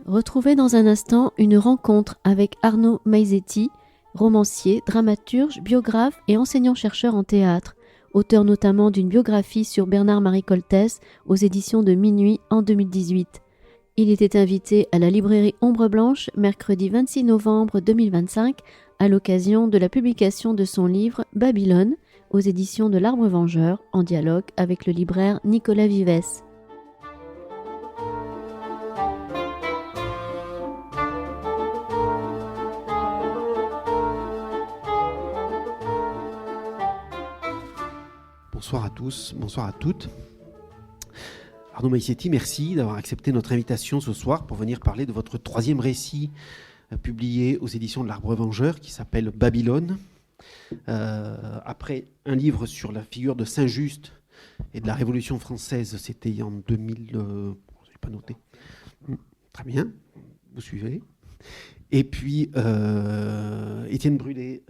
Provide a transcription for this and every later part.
Retrouvez dans un instant une rencontre avec Arnaud Maizetti, romancier, dramaturge, biographe et enseignant-chercheur en théâtre, auteur notamment d'une biographie sur Bernard-Marie Coltès aux éditions de Minuit en 2018. Il était invité à la librairie Ombre Blanche mercredi 26 novembre 2025 à l'occasion de la publication de son livre Babylone aux éditions de l'Arbre Vengeur en dialogue avec le libraire Nicolas Vives. Bonsoir à tous, bonsoir à toutes. Arnaud Maizetti, merci d'avoir accepté notre invitation ce soir pour venir parler de votre troisième récit publié aux éditions de l'Arbre Vengeur qui s'appelle Babylone. Après un livre sur la figure de Saint-Just et de la Révolution française, c'était en 2000... je n'ai pas noté. Très bien, vous suivez. Et puis, Étienne Brûlé...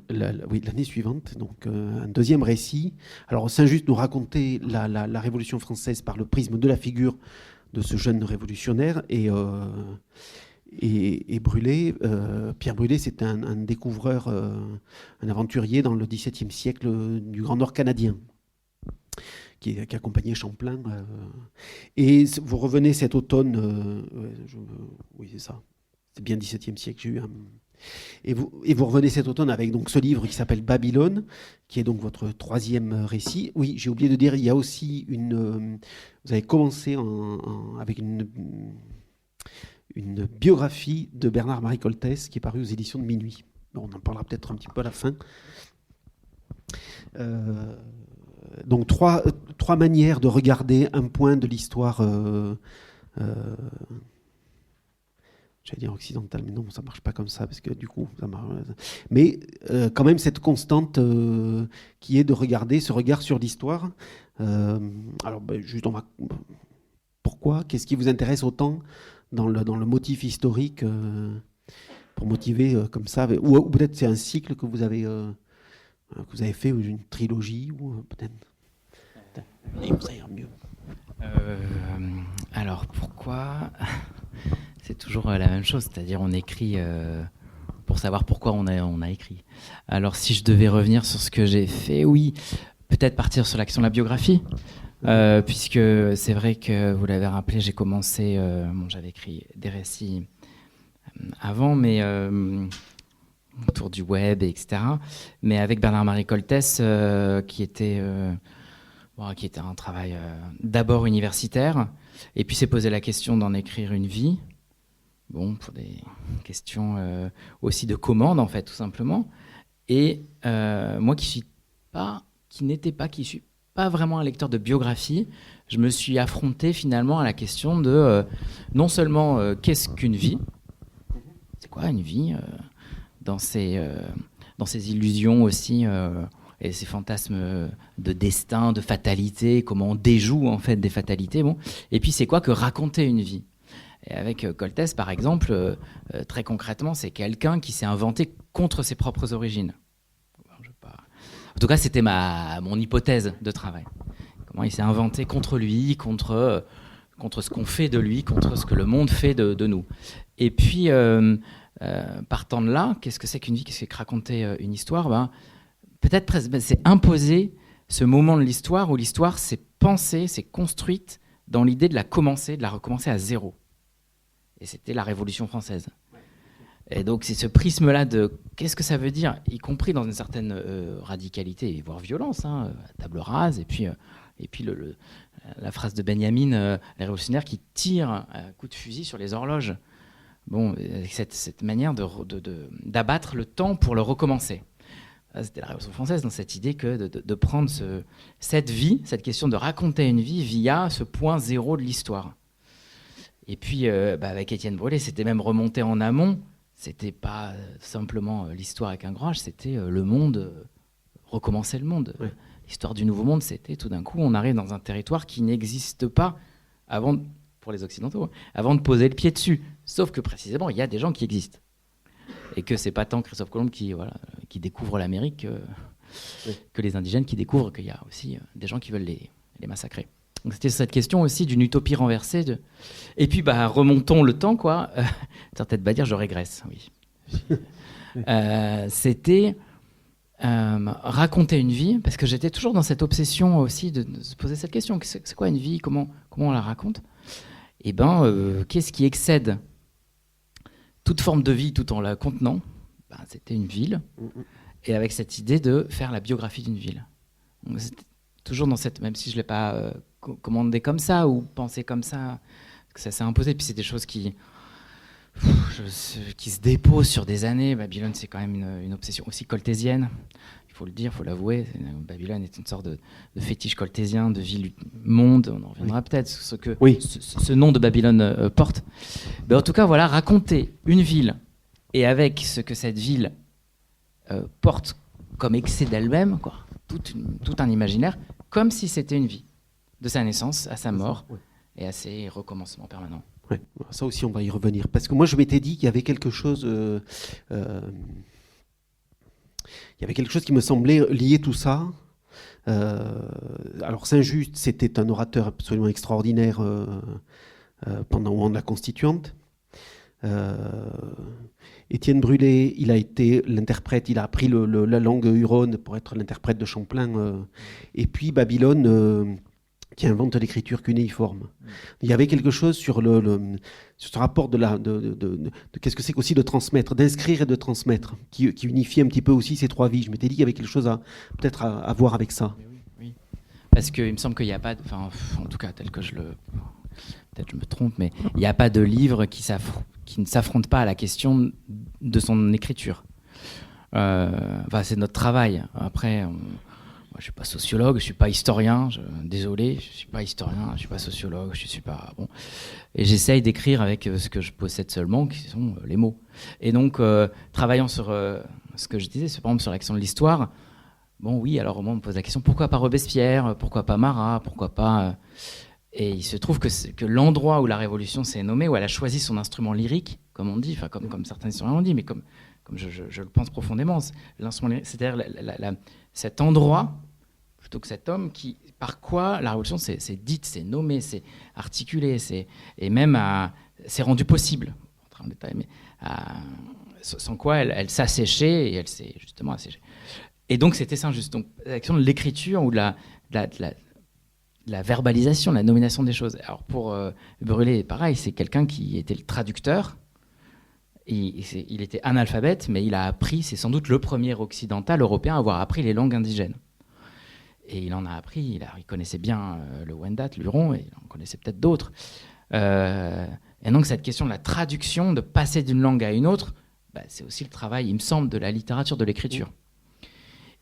l'année suivante, donc un deuxième récit. Alors Saint-Just nous racontait la Révolution française par le prisme de la figure de ce jeune révolutionnaire et Brûlé, Pierre Brûlé, c'est un découvreur, un aventurier dans le XVIIe siècle du Grand Nord canadien qui accompagnait Champlain. Et vous revenez cet automne, oui c'est ça, c'est bien XVIIe siècle, j'ai eu un... Et vous revenez cet automne avec donc ce livre qui s'appelle Babylone, qui est donc votre troisième récit. Oui, j'ai oublié de dire, il y a aussi vous avez commencé avec une biographie de Bernard-Marie Coltès qui est parue aux éditions de Minuit. Bon, on en parlera peut-être un petit peu à la fin. Donc trois manières de regarder un point de l'histoire... j'allais dire occidental, mais non, ça ne marche pas comme ça, parce que du coup, ça marche. Mais quand même, cette constante qui est de regarder ce regard sur l'histoire. Alors, juste, pourquoi ? Qu'est-ce qui vous intéresse autant dans le motif historique pour motiver comme ça ? Ou peut-être c'est un cycle que vous avez fait, ou une trilogie, ou peut-être... Ça ira mieux. Alors, pourquoi ? C'est toujours la même chose, c'est-à-dire on écrit pour savoir pourquoi on a écrit. Alors si je devais revenir sur ce que j'ai fait, oui, peut-être partir sur l'action de la biographie, puisque c'est vrai que vous l'avez rappelé, j'ai commencé, j'avais écrit des récits avant, mais autour du web, etc. Mais avec Bernard-Marie Coltès, qui était un travail d'abord universitaire, et puis s'est posé la question d'en écrire une vie. Bon, pour des questions aussi de commande, en fait, tout simplement. Et moi qui suis pas vraiment un lecteur de biographie, je me suis affronté finalement à la question de non seulement qu'est-ce qu'une vie, c'est quoi une vie, dans ces illusions aussi et ces fantasmes de destin, de fatalité, comment on déjoue en fait des fatalités. Bon, et puis c'est quoi que raconter une vie. Et avec Coltès, par exemple, très concrètement, c'est quelqu'un qui s'est inventé contre ses propres origines. En tout cas, c'était mon hypothèse de travail. Comment il s'est inventé contre lui, contre ce qu'on fait de lui, contre ce que le monde fait de nous. Et puis, partant de là, qu'est-ce que c'est qu'une vie ? Qu'est-ce que raconter une histoire ? Peut-être c'est imposer ce moment de l'histoire où l'histoire s'est pensée, s'est construite dans l'idée de la recommencer à zéro. Et c'était la Révolution française. Et donc c'est ce prisme-là de qu'est-ce que ça veut dire, y compris dans une certaine radicalité, voire violence, à table rase, et puis la phrase de Benjamin, les révolutionnaires qui tirent un coup de fusil sur les horloges. Bon, avec cette manière d'abattre le temps pour le recommencer. C'était la Révolution française, dans cette idée que de prendre cette vie, cette question de raconter une vie via ce point zéro de l'histoire. Et puis, avec Étienne Brûlé, c'était même remonté en amont. C'était pas simplement l'histoire avec un grand H, c'était le monde, recommencer le monde. Oui. L'histoire du nouveau monde, c'était tout d'un coup, on arrive dans un territoire qui n'existe pas pour les Occidentaux, avant de poser le pied dessus. Sauf que précisément, il y a des gens qui existent. Et que c'est pas tant Christophe Colomb qui découvre l'Amérique que les indigènes qui découvrent qu'il y a aussi des gens qui veulent les massacrer. Donc c'était cette question aussi d'une utopie renversée. Et puis remontons le temps, quoi. Peut-être pas dire je régresse, oui. C'était raconter une vie, parce que j'étais toujours dans cette obsession aussi de se poser cette question. C'est quoi une vie ? Comment on la raconte ? Et qu'est-ce qui excède toute forme de vie tout en la contenant ? C'était une ville, et avec cette idée de faire la biographie d'une ville. Donc, c'était toujours dans cette, même si je ne l'ai pas commandé comme ça ou pensé comme ça, que ça s'est imposé. Puis c'est des choses qui se déposent sur des années. Babylone, c'est quand même une obsession aussi coltésienne. Il faut le dire, il faut l'avouer. Babylone est une sorte de fétiche coltésien, de ville-monde. On en reviendra peut-être ce nom de Babylone porte. Mais en tout cas, voilà, raconter une ville et avec ce que cette ville porte comme excès d'elle-même, quoi, tout un imaginaire, comme si c'était une vie, de sa naissance à sa mort et à ses recommencements permanents. Ouais, ça aussi, on va y revenir. Parce que moi, je m'étais dit qu'il y avait quelque chose... il y avait quelque chose qui me semblait lier tout ça. Alors, Saint-Just, c'était un orateur absolument extraordinaire pendant le moment de la Constituante. Étienne Brûlé, il a été l'interprète, il a appris la langue huronne pour être l'interprète de Champlain. Et puis Babylone... qui invente l'écriture cunéiforme. Il y avait quelque chose sur ce rapport de qu'est-ce que c'est qu'aussi de transmettre, d'inscrire et de transmettre, qui unifie un petit peu aussi ces trois vies. Je m'étais dit qu'il y avait quelque chose peut-être à voir avec ça. Oui. Parce qu'il me semble qu'il n'y a pas, en tout cas tel que peut-être je me trompe, mais il n'y a pas de livre qui ne s'affronte pas à la question de son écriture. C'est notre travail. Après... Moi, je ne suis pas sociologue, je ne suis pas historien, désolé, je ne suis pas historien, je ne suis pas sociologue, je ne suis pas... Bon. Et j'essaye d'écrire avec ce que je possède seulement, qui sont les mots. Et donc, travaillant sur ce que je disais, par exemple sur l'action de l'histoire, alors on me pose la question, pourquoi pas Robespierre, pourquoi pas Marat, pourquoi pas... Et il se trouve que l'endroit où la Révolution s'est nommée, où elle a choisi son instrument lyrique, comme on dit, comme certains historiens l'ont dit, mais comme je le pense profondément, l'instrument lyrique, c'est-à-dire cet endroit, plutôt que cet homme, par quoi la Révolution s'est dite, s'est nommée, s'est articulée, et même s'est rendue possible, en détail, mais sans quoi elle s'asséchait, et elle s'est justement asséchée. Et donc c'était Saint-Just. Donc l'action de l'écriture ou de la verbalisation, la nomination des choses. Alors pour Brûlé, pareil, c'est quelqu'un qui était le traducteur. Il était analphabète, mais il a appris, c'est sans doute le premier occidental européen à avoir appris les langues indigènes. Et il en a appris, il connaissait bien le Wendat, l'Huron, et il en connaissait peut-être d'autres. Et donc cette question de la traduction, de passer d'une langue à une autre, c'est aussi le travail, il me semble, de la littérature, de l'écriture.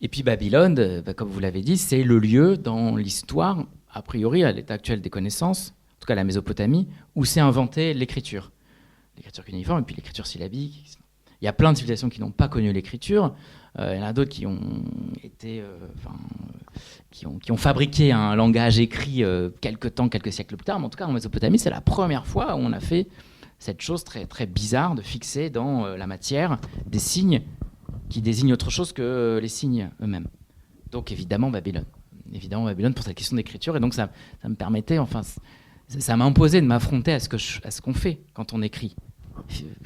Et puis Babylone, comme vous l'avez dit, c'est le lieu dans l'histoire, a priori à l'état actuel des connaissances, en tout cas la Mésopotamie, où s'est inventée l'écriture. L'écriture cunéiforme et puis l'écriture syllabique. Il y a plein de civilisations qui n'ont pas connu l'écriture. Il y en a d'autres qui ont été, qui ont fabriqué un langage écrit quelques siècles plus tard. Mais en tout cas, en Mésopotamie, c'est la première fois où on a fait cette chose très, très bizarre de fixer dans la matière des signes qui désignent autre chose que les signes eux-mêmes. Donc évidemment Babylone pour cette question d'écriture. Et donc ça me permettait, ça m'a imposé de m'affronter à ce qu'on fait quand on écrit.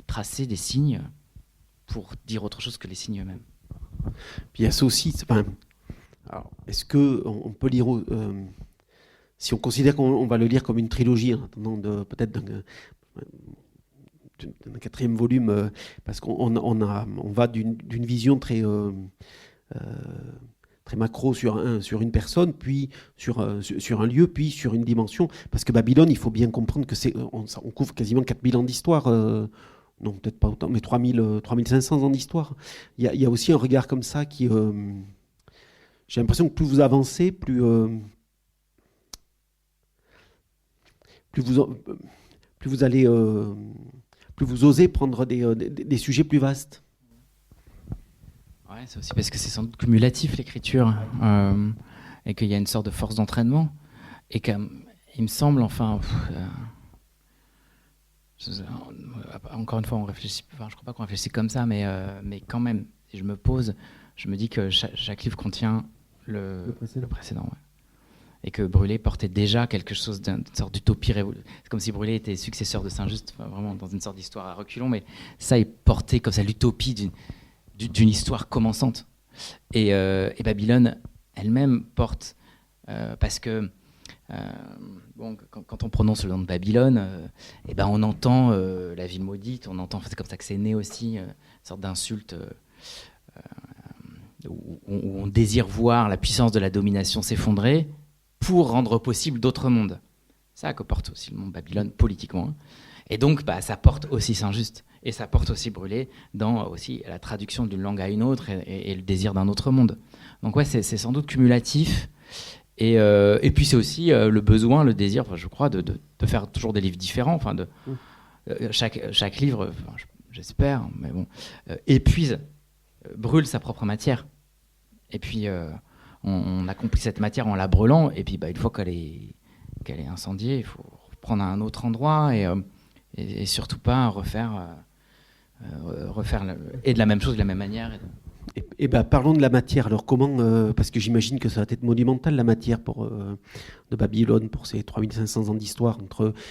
Tracer des signes pour dire autre chose que les signes eux-mêmes. Puis il y a ça aussi. Alors, est-ce qu'on peut lire... si on considère qu'on va le lire comme une trilogie, en attendant peut-être d'un quatrième volume, parce qu'on va d'une vision très macro sur une personne, puis sur un lieu, puis sur une dimension. Parce que Babylone, il faut bien comprendre que on couvre quasiment 4000 ans d'histoire. Non, peut-être pas autant, mais 3500 ans d'histoire. Il y a aussi un regard comme ça qui... j'ai l'impression que plus vous avancez, plus vous allez... plus vous osez prendre des sujets plus vastes. Ouais, c'est aussi parce que c'est sans doute cumulatif l'écriture et qu'il y a une sorte de force d'entraînement et qu'il me semble encore une fois on réfléchit, je crois pas qu'on réfléchit comme ça, mais quand même si je me pose, je me dis que chaque livre contient le précédent ouais. et que Brûlé portait déjà quelque chose d'une sorte d'utopie révolutionnaire. C'est comme si Brûlé était successeur de Saint-Just, enfin, vraiment dans une sorte d'histoire à reculons, mais ça, il portait comme ça l'utopie d'une histoire commençante. Et Babylone elle-même porte, parce que bon, quand on prononce le nom de Babylone, on entend la ville maudite, on entend, c'est comme ça que c'est né aussi, une sorte d'insulte où on désire voir la puissance de la domination s'effondrer pour rendre possible d'autres mondes. Ça que porte aussi le monde Babylone politiquement. Et donc, ça porte aussi Saint-Just. Et ça porte aussi Brûlé dans aussi la traduction d'une langue à une autre et le désir d'un autre monde. Donc ouais, c'est sans doute cumulatif. Et puis c'est aussi le besoin, le désir, je crois, de faire toujours des livres différents. Enfin, chaque livre, j'espère, mais bon, épuise, brûle sa propre matière. Et puis on accomplit cette matière en la brûlant. Et puis une fois qu'elle est incendiée, il faut reprendre à un autre endroit et surtout pas refaire et de la même chose, de la même manière. Parlons de la matière. Alors comment, parce que j'imagine que ça va être monumental la matière de Babylone pour ces 3500 ans d'histoire.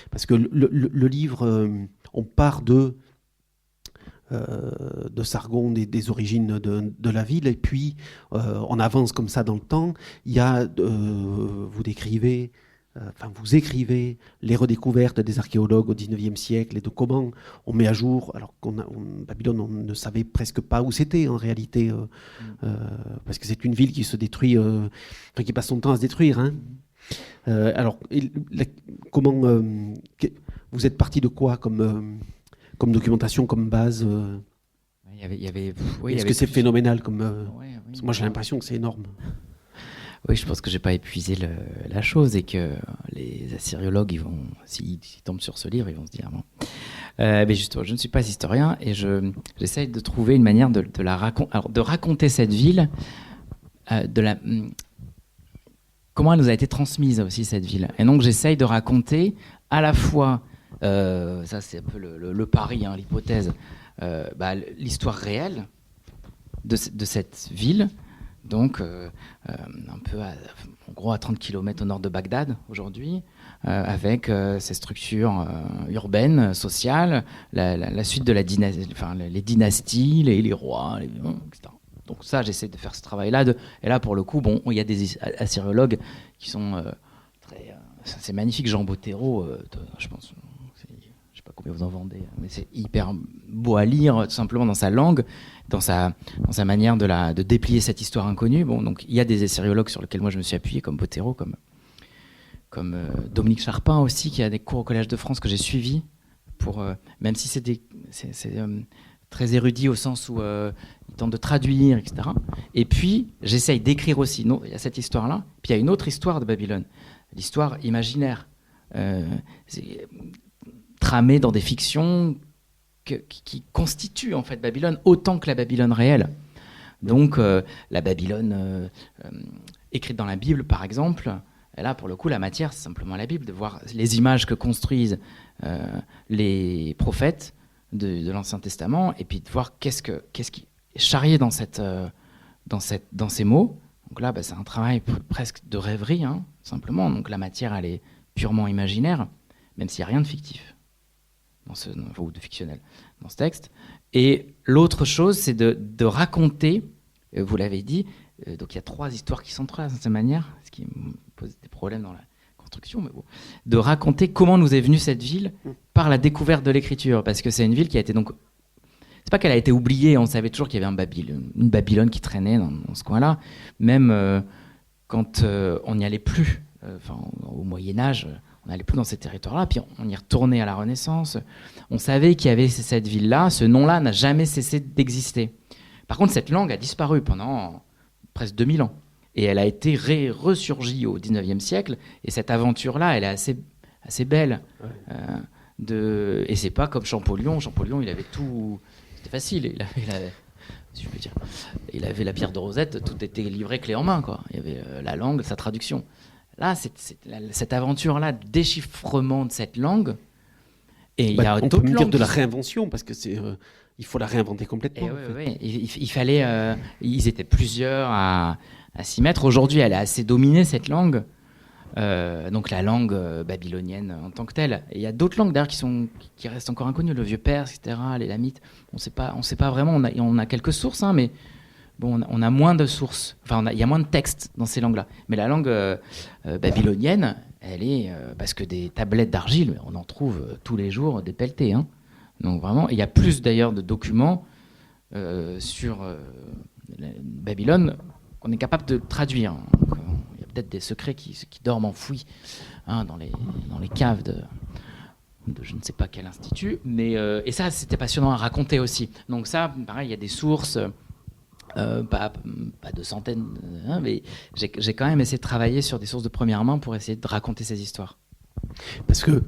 Parce que le livre, on part de Sargon, des origines de la ville, et puis on avance comme ça dans le temps. Il y a, vous écrivez les redécouvertes des archéologues au XIXe siècle et de comment on met à jour, alors Babylone, on ne savait presque pas où c'était en réalité, parce que c'est une ville qui se détruit, qui passe son temps à se détruire. Hein. Comment vous êtes parti de quoi comme documentation, comme base Est-ce que c'est phénoménal moi j'ai l'impression que c'est énorme. Oui, je pense que j'ai pas épuisé la chose et que les assyriologues, s'ils tombent sur ce livre, ils vont se dire bon. Mais justement, je ne suis pas historien et j'essaye de trouver une manière de raconter cette ville, comment elle nous a été transmise aussi cette ville. Et donc j'essaye de raconter à la fois, ça c'est un peu le pari, hein, l'hypothèse, l'histoire réelle de cette ville. Donc, un peu en gros à 30 km au nord de Bagdad aujourd'hui, avec ces structures urbaines, sociales, la suite de les dynasties, les rois, etc. Donc ça, j'essaie de faire ce travail-là. Et là, pour le coup, il y a des assyriologues qui sont très... c'est magnifique, Jean Bottero, je pense... Je sais pas combien vous en vendez, mais c'est hyper beau à lire, tout simplement dans sa langue, dans sa manière de déplier cette histoire inconnue. Bon, donc il y a des assyriologues sur lesquels moi je me suis appuyé, comme Bottero, comme Dominique Charpin aussi, qui a des cours au Collège de France que j'ai suivis, même si c'est très érudit au sens où ils tentent de traduire, etc. Et puis j'essaye d'écrire aussi. Il y a cette histoire-là, puis il y a une autre histoire de Babylone, l'histoire imaginaire. Tramée dans des fictions qui constituent en fait Babylone autant que la Babylone réelle. Donc la Babylone écrite dans la Bible, par exemple, et là pour le coup la matière c'est simplement la Bible, de voir les images que construisent les prophètes de l'Ancien Testament, et puis de voir qu'est-ce qui est charrié dans ces mots. Donc là c'est un travail presque de rêverie, hein, simplement. Donc la matière elle est purement imaginaire, même s'il n'y a rien de fictif. Ou de fictionnel dans ce texte. Et l'autre chose, c'est de raconter, vous l'avez dit, donc il y a 3 histoires qui s'entrelacent de cette manière, ce qui me pose des problèmes dans la construction, mais bon, de raconter comment nous est venue cette ville par la découverte de l'écriture, parce que c'est une ville qui a été donc... C'est pas qu'elle a été oubliée, on savait toujours qu'il y avait une Babylone qui traînait dans ce coin-là, même quand on n'y allait plus, au Moyen-Âge... On n'allait plus dans ces territoires-là, puis on y retournait à la Renaissance. On savait qu'il y avait cette ville-là, ce nom-là n'a jamais cessé d'exister. Par contre, cette langue a disparu pendant presque 2000 ans. Et elle a été ressurgie au XIXe siècle, et cette aventure-là, elle est assez belle. Ouais. Et c'est pas comme Champollion. Champollion, il avait tout... C'était facile, si je peux dire. Il avait la pierre de Rosette, tout était livré clé en main, quoi. Il y avait la langue, sa traduction. Là, cette aventure-là, déchiffrement de cette langue, et il y a on peut dire de la réinvention, parce que il faut la réinventer complètement. Il fallait, ils étaient plusieurs à s'y mettre. Aujourd'hui, elle est assez dominée, cette langue. Donc la langue babylonienne en tant que telle. Et il y a d'autres langues d'ailleurs qui restent encore inconnues, le vieux perse, etc., les lamites. On sait pas vraiment. On a quelques sources, hein, mais bon, on a moins de sources. Enfin, il y a moins de textes dans ces langues-là. Mais la langue babylonienne, elle est parce que des tablettes d'argile, on en trouve tous les jours des pelletées. Hein. Donc vraiment, il y a plus d'ailleurs de documents sur Babylone qu'on est capable de traduire. Donc, il y a peut-être des secrets qui dorment enfouis dans les caves de je ne sais pas quel institut. Mais, et ça, c'était passionnant à raconter aussi. Donc ça, pareil, il y a des sources, pas de centaines, mais j'ai quand même essayé de travailler sur des sources de première main pour essayer de raconter ces histoires. Parce que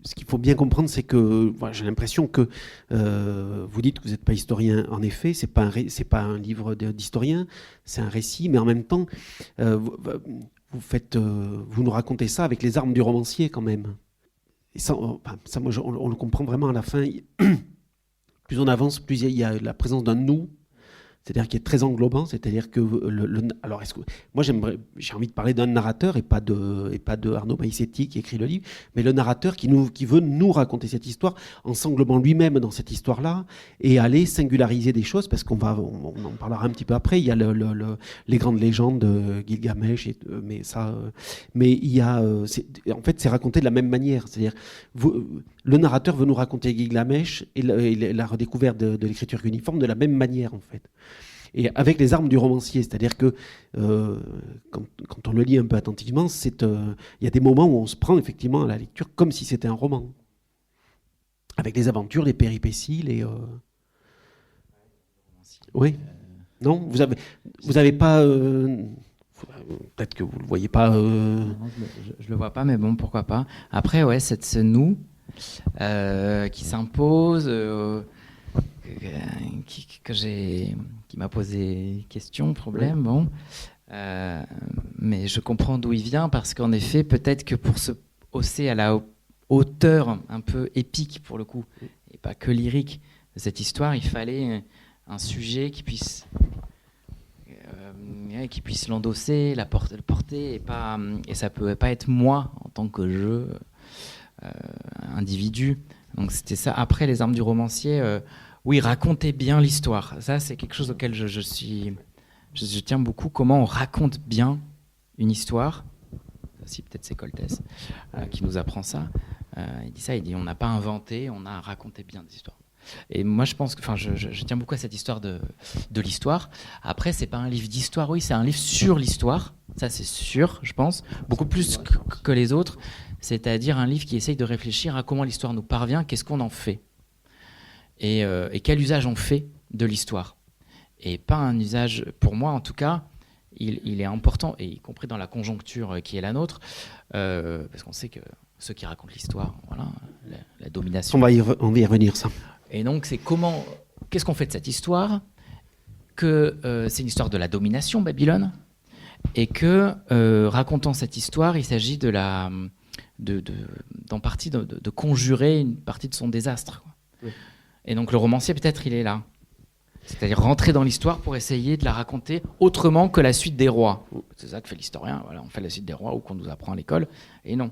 ce qu'il faut bien comprendre, c'est que j'ai l'impression que vous dites que vous n'êtes pas historien. En effet, c'est pas un livre d'historien, c'est un récit, mais en même temps, vous nous racontez ça avec les armes du romancier quand même. Et ça, moi, on le comprend vraiment à la fin. Plus on avance, plus il y a la présence d'un nous. C'est-à-dire qu'il est très englobant, c'est-à-dire que alors moi j'ai envie de parler d'un narrateur et pas de Arnaud Maizetti qui écrit le livre, mais le narrateur qui veut nous raconter cette histoire en s'englobant lui-même dans cette histoire-là et aller singulariser des choses, parce on en parlera un petit peu après. Il y a les grandes légendes de Gilgamesh, mais il y a en fait c'est raconté de la même manière, c'est-à-dire le narrateur veut nous raconter Gilgamesh et la redécouverte de l'écriture uniforme de la même manière en fait. Et avec les armes du romancier, c'est-à-dire que quand on le lit un peu attentivement, il y a des moments où on se prend effectivement à la lecture comme si c'était un roman, avec les aventures, les péripéties, Oui. Non, vous avez pas. Peut-être que vous le voyez pas. Non, je le vois pas, mais bon, pourquoi pas. Après, ouais, c'est ce nous qui s'impose. Qui m'a posé question, problème, bon. Mais je comprends d'où il vient, parce qu'en effet, peut-être que pour se hausser à la hauteur un peu épique, pour le coup, et pas que lyrique, de cette histoire, il fallait un sujet qui puisse l'endosser, le porter, et ça ne peut pas être moi, en tant que individu. Donc c'était ça. Après, les armes du romancier... oui, raconter bien l'histoire. Ça, c'est quelque chose auquel je tiens beaucoup. Comment on raconte bien une histoire. Si peut-être c'est Coltès qui nous apprend ça. Il dit on n'a pas inventé, on a raconté bien des histoires. Et moi, je pense que, je tiens beaucoup à cette histoire de l'histoire. Après, c'est pas un livre d'histoire, oui, c'est un livre sur l'histoire. Ça, c'est sûr, je pense, beaucoup plus que les autres. C'est-à-dire un livre qui essaye de réfléchir à comment l'histoire nous parvient, qu'est-ce qu'on en fait. Et quel usage on fait de l'histoire. Et pas un usage, pour moi en tout cas, il est important, et y compris dans la conjoncture qui est la nôtre, parce qu'on sait que ceux qui racontent l'histoire, voilà, la domination... On va y revenir, ça. Et donc, qu'est-ce qu'on fait de cette histoire ? Que c'est une histoire de la domination, Babylone, et que, racontant cette histoire, il s'agit d'en partie de conjurer une partie de son désastre, quoi. Oui. Et donc le romancier, peut-être, il est là. C'est-à-dire rentrer dans l'histoire pour essayer de la raconter autrement que la suite des rois. C'est ça que fait l'historien. Voilà, on fait la suite des rois ou qu'on nous apprend à l'école. Et non.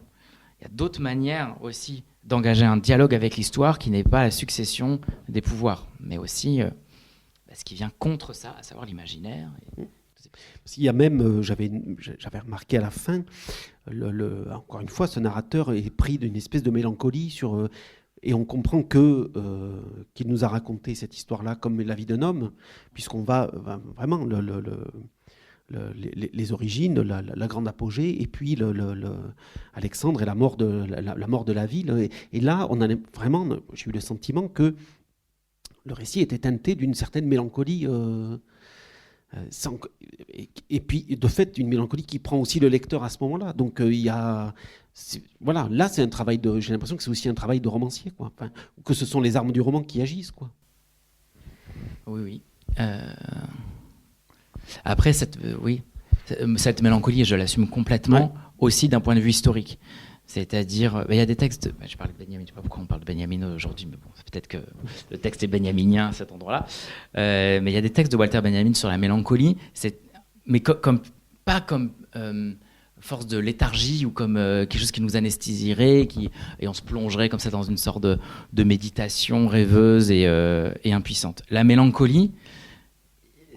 Il y a d'autres manières aussi d'engager un dialogue avec l'histoire qui n'est pas la succession des pouvoirs, mais aussi ce qui vient contre ça, à savoir l'imaginaire. Parce qu'il y a même, j'avais remarqué à la fin, encore une fois, ce narrateur est pris d'une espèce de mélancolie et on comprend qu'il nous a raconté cette histoire-là comme la vie d'un homme, puisqu'on va vraiment les origines, la grande apogée, et puis Alexandre et la mort de la ville. Et là, j'ai eu le sentiment que le récit était teinté d'une certaine mélancolie. Et puis, de fait, une mélancolie qui prend aussi le lecteur à ce moment-là. Donc, il y a... Voilà, là, c'est un travail j'ai l'impression que c'est aussi un travail de romancier, quoi. Enfin, que ce sont les armes du roman qui agissent, quoi. Oui. Après, cette mélancolie, je l'assume complètement, aussi d'un point de vue historique. C'est-à-dire, il y a des textes, je parlais de Benjamin, je ne sais pas pourquoi on parle de Benjamin aujourd'hui, mais bon, peut-être que le texte est benjaminien à cet endroit-là. Mais il y a des textes de Walter Benjamin sur la mélancolie, mais pas comme force de léthargie ou comme quelque chose qui nous anesthésierait, et on se plongerait comme ça dans une sorte de méditation rêveuse et impuissante. La mélancolie,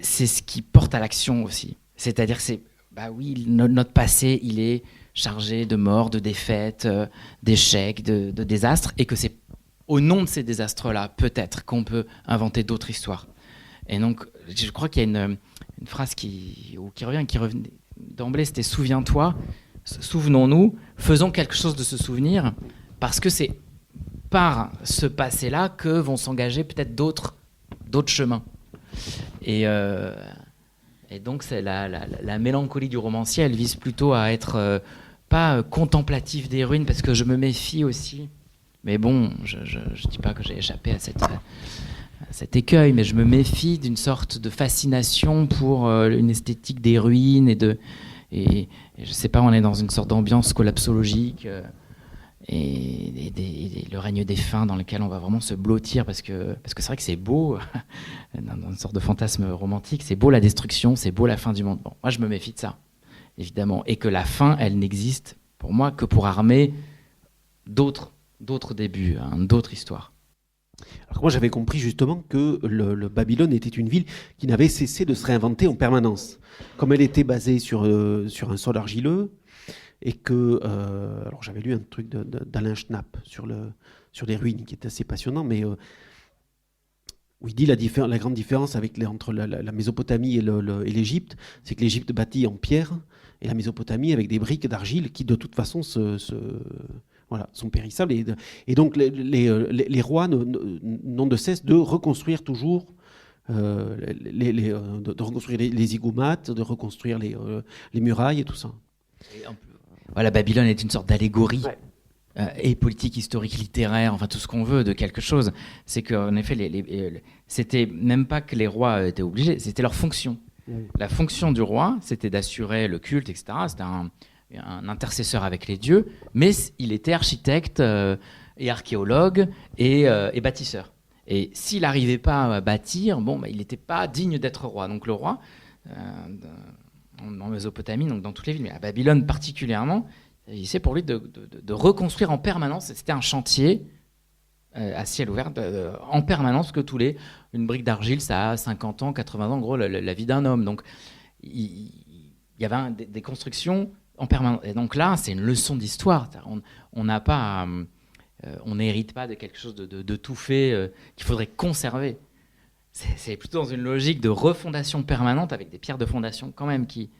c'est ce qui porte à l'action aussi. C'est-à-dire que notre passé, il est chargé de morts, de défaites, d'échecs, de désastres, et que c'est au nom de ces désastres-là, peut-être, qu'on peut inventer d'autres histoires. Et donc, je crois qu'il y a une phrase qui revient d'emblée, c'était « Souviens-toi, souvenons-nous, faisons quelque chose de ce souvenir », parce que c'est par ce passé-là que vont s'engager peut-être d'autres chemins. Et donc, c'est la mélancolie du romancier, elle vise plutôt à être pas contemplatif des ruines, parce que je me méfie aussi. Mais bon, je ne dis pas que j'ai échappé à cet écueil, mais je me méfie d'une sorte de fascination pour une esthétique des ruines et je sais pas, on est dans une sorte d'ambiance collapsologique et le règne défunt dans lequel on va vraiment se blottir parce que c'est vrai que c'est beau, dans une sorte de fantasme romantique, c'est beau la destruction, c'est beau la fin du monde. Bon, moi je me méfie de ça, évidemment, et que la fin, elle n'existe pour moi que pour armer d'autres débuts, d'autres histoires. Alors moi j'avais compris justement que le Babylone était une ville qui n'avait cessé de se réinventer en permanence. Comme elle était basée sur un sol argileux, et que... alors j'avais lu un truc d'Alain Schnapp sur les ruines qui était assez passionnant, mais où il dit la grande différence entre la Mésopotamie et l'Égypte, c'est que l'Égypte bâtit en pierre, et la Mésopotamie avec des briques d'argile qui de toute façon sont périssables. Et donc les rois n'ont de cesse de reconstruire toujours, de reconstruire les ziggoumats, de reconstruire les murailles et tout ça. Voilà, Babylone est une sorte d'allégorie. Et politique, historique, littéraire, enfin tout ce qu'on veut de quelque chose. C'est qu'en effet, c'était même pas que les rois étaient obligés, c'était leur fonction. La fonction du roi, c'était d'assurer le culte, etc. C'était un intercesseur avec les dieux, mais il était architecte et archéologue et bâtisseur. Et s'il n'arrivait pas à bâtir, il n'était pas digne d'être roi. Donc le roi, en Mésopotamie, donc dans toutes les villes, mais à Babylone particulièrement, c'est pour lui de reconstruire en permanence. C'était un chantier à ciel ouvert en permanence, que une brique d'argile, ça a 50 ans, 80 ans, en gros, la vie d'un homme. Donc il y avait des constructions en permanence. Et donc là, c'est une leçon d'histoire. On n'a pas, on n'hérite pas de quelque chose de tout fait qu'il faudrait conserver. C'est plutôt dans une logique de refondation permanente avec des pierres de fondation quand même qui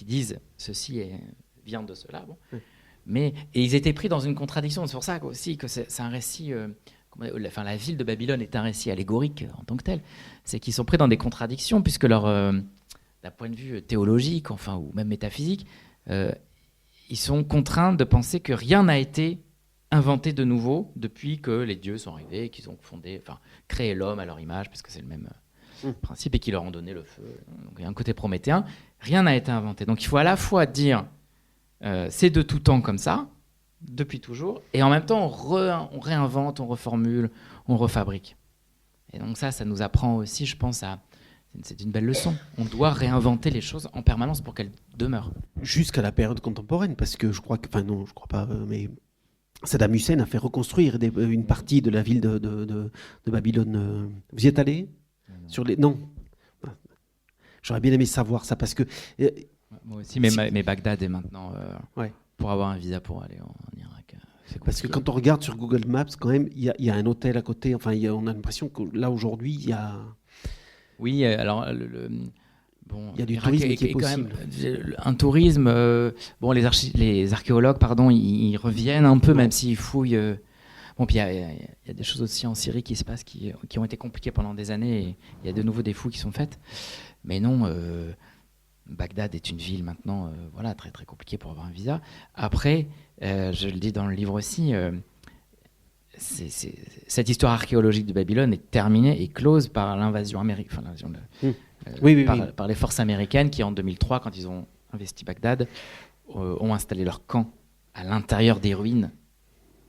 disent ceci vient de cela. Bon. Et ils étaient pris dans une contradiction. C'est pour ça aussi que c'est un récit. La ville de Babylone est un récit allégorique en tant que tel. C'est qu'ils sont pris dans des contradictions puisque d'un point de vue théologique, ou même métaphysique, ils sont contraints de penser que rien n'a été inventé de nouveau depuis que les dieux sont arrivés, qu'ils ont créé l'homme à leur image, parce que c'est le même principe, et qu'ils leur ont donné le feu. Donc il y a un côté prométhéen. Rien n'a été inventé. Donc il faut à la fois dire c'est de tout temps comme ça, depuis toujours, et en même temps on réinvente, on reformule, on refabrique. Et donc ça nous apprend aussi, je pense, c'est une belle leçon. On doit réinventer les choses en permanence pour qu'elles demeurent. Jusqu'à la période contemporaine, parce que je crois pas, mais Saddam Hussein a fait reconstruire une partie de la ville de Babylone. Vous y êtes allé ? Non. J'aurais bien aimé savoir ça, parce que... Moi aussi, mais Bagdad est maintenant... pour avoir un visa pour aller en Irak. Parce que quand on regarde sur Google Maps, quand même, il y a un hôtel à côté. On a l'impression que là, aujourd'hui, il y a... Oui, alors... il y a du tourisme qui est possible. Quand même, un tourisme... les archéologues, ils reviennent un peu, même s'ils fouillent... Puis il y a des choses aussi en Syrie qui se passent, qui ont été compliquées pendant des années, et il y a de nouveau des fouilles qui sont faites. Mais non... Bagdad est une ville maintenant très très compliquée pour avoir un visa. Après, je le dis dans le livre aussi, cette histoire archéologique de Babylone est terminée et close par l'invasion américaine, par les forces américaines qui en 2003, quand ils ont investi Bagdad, ont installé leur camp à l'intérieur des ruines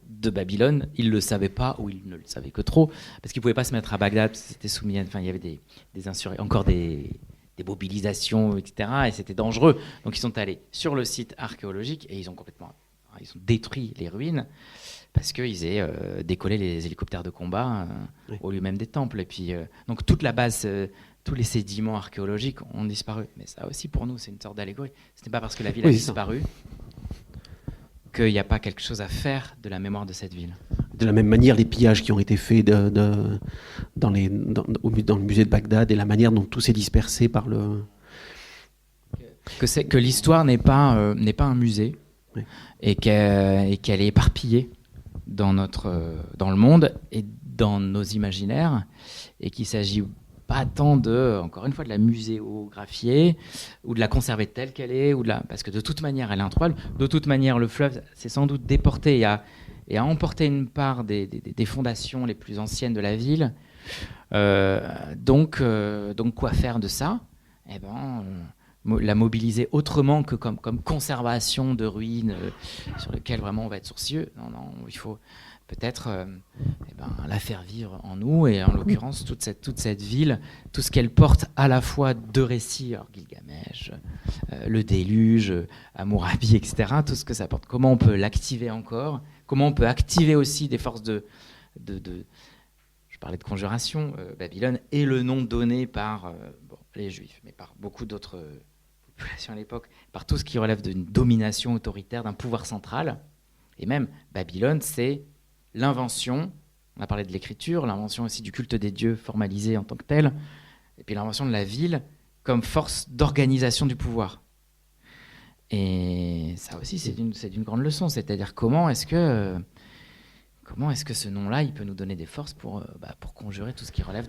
de Babylone. Ils ne le savaient pas, ou ils ne le savaient que trop, parce qu'ils ne pouvaient pas se mettre à Bagdad, parce que c'était soumis à... il y avait des insurrections, encore des des mobilisations, etc. Et c'était dangereux. Donc ils sont allés sur le site archéologique et ils ont détruit les ruines parce qu'ils aient décollé les hélicoptères de combat au lieu même des temples. Et puis, donc toute la base, tous les sédiments archéologiques ont disparu. Mais ça aussi, pour nous, c'est une sorte d'allégorie. Ce n'est pas parce que la ville a disparu qu'il n'y a pas quelque chose à faire de la mémoire de cette ville. De la même manière, les pillages qui ont été faits dans le musée de Bagdad et la manière dont tout s'est dispersé par le... Que l'histoire n'est pas un musée, oui, et qu'elle est éparpillée dans le monde et dans nos imaginaires, et qu'il s'agit pas tant encore une fois, de la muséographier ou de la conserver telle qu'elle est, parce que de toute manière, elle est introuvable. De toute manière, le fleuve s'est sans doute déporté et a emporté une part des fondations les plus anciennes de la ville. Donc, quoi faire de ça ? Eh ben, la mobiliser autrement que comme conservation de ruines sur lesquelles vraiment on va être sourcilleux. Non, il faut peut-être la faire vivre en nous, et en l'occurrence toute cette ville, tout ce qu'elle porte à la fois de récits, Gilgamesh, le déluge, Hammurabi, etc., tout ce que ça porte, comment on peut l'activer encore, comment on peut activer aussi des forces de je parlais de conjuration, Babylone est le nom donné par les Juifs, mais par beaucoup d'autres populations à l'époque, par tout ce qui relève d'une domination autoritaire, d'un pouvoir central. Et même Babylone, c'est l'invention, on a parlé de l'écriture, l'invention aussi du culte des dieux formalisé en tant que tel, et puis l'invention de la ville comme force d'organisation du pouvoir. Et ça aussi, c'est d'une grande leçon, c'est-à-dire comment est-ce que ce nom-là, il peut nous donner des forces pour conjurer tout ce qui relève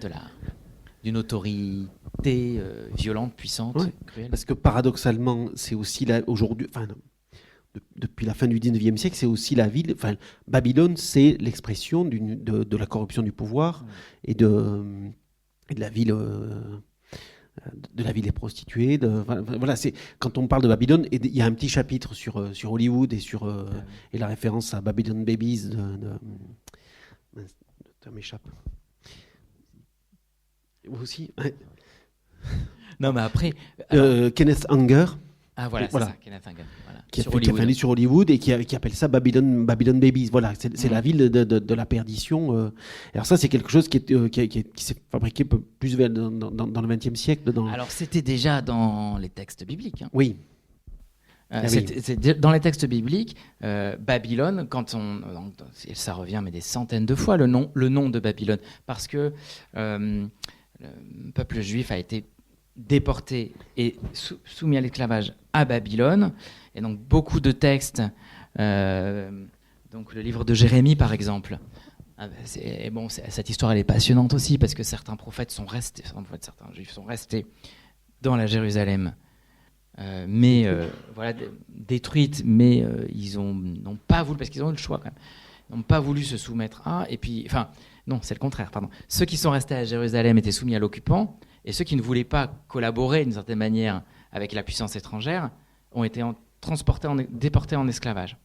d'une autorité violente, puissante, cruelle. Parce que paradoxalement, c'est aussi là aujourd'hui, depuis la fin du 19e siècle, c'est aussi la ville. Babylone, c'est l'expression de la corruption du pouvoir et de la ville. De la ville des prostituées. Voilà, quand on parle de Babylone, il y a un petit chapitre sur Hollywood et la référence à Babylon Babies ça m'échappe. Vous aussi ouais. Non, mais après... Kenneth Anger. Ah voilà, c'est ça, Kenneth Anger. Voilà. Qui a fait un livre sur Hollywood et qui appelle ça Babylon Babies. Voilà, c'est la ville de la perdition. Alors ça, c'est quelque chose qui s'est fabriqué plus dans le XXe siècle. Alors c'était déjà dans les textes bibliques. Hein. Oui. Dans les textes bibliques, Babylone, ça revient mais des centaines de fois le nom de Babylone, parce que le peuple juif a été déporté et soumis à l'esclavage à Babylone, et donc beaucoup de textes, donc le livre de Jérémie par exemple. Cette histoire elle est passionnante aussi, parce que certains prophètes certains juifs sont restés dans la Jérusalem. Détruite, mais ils n'ont pas voulu, parce qu'ils ont eu le choix quand même, ils n'ont pas voulu se soumettre non, c'est le contraire, pardon. Ceux qui sont restés à Jérusalem étaient soumis à l'occupant, et ceux qui ne voulaient pas collaborer d'une certaine manière avec la puissance étrangère ont été déportés en esclavage.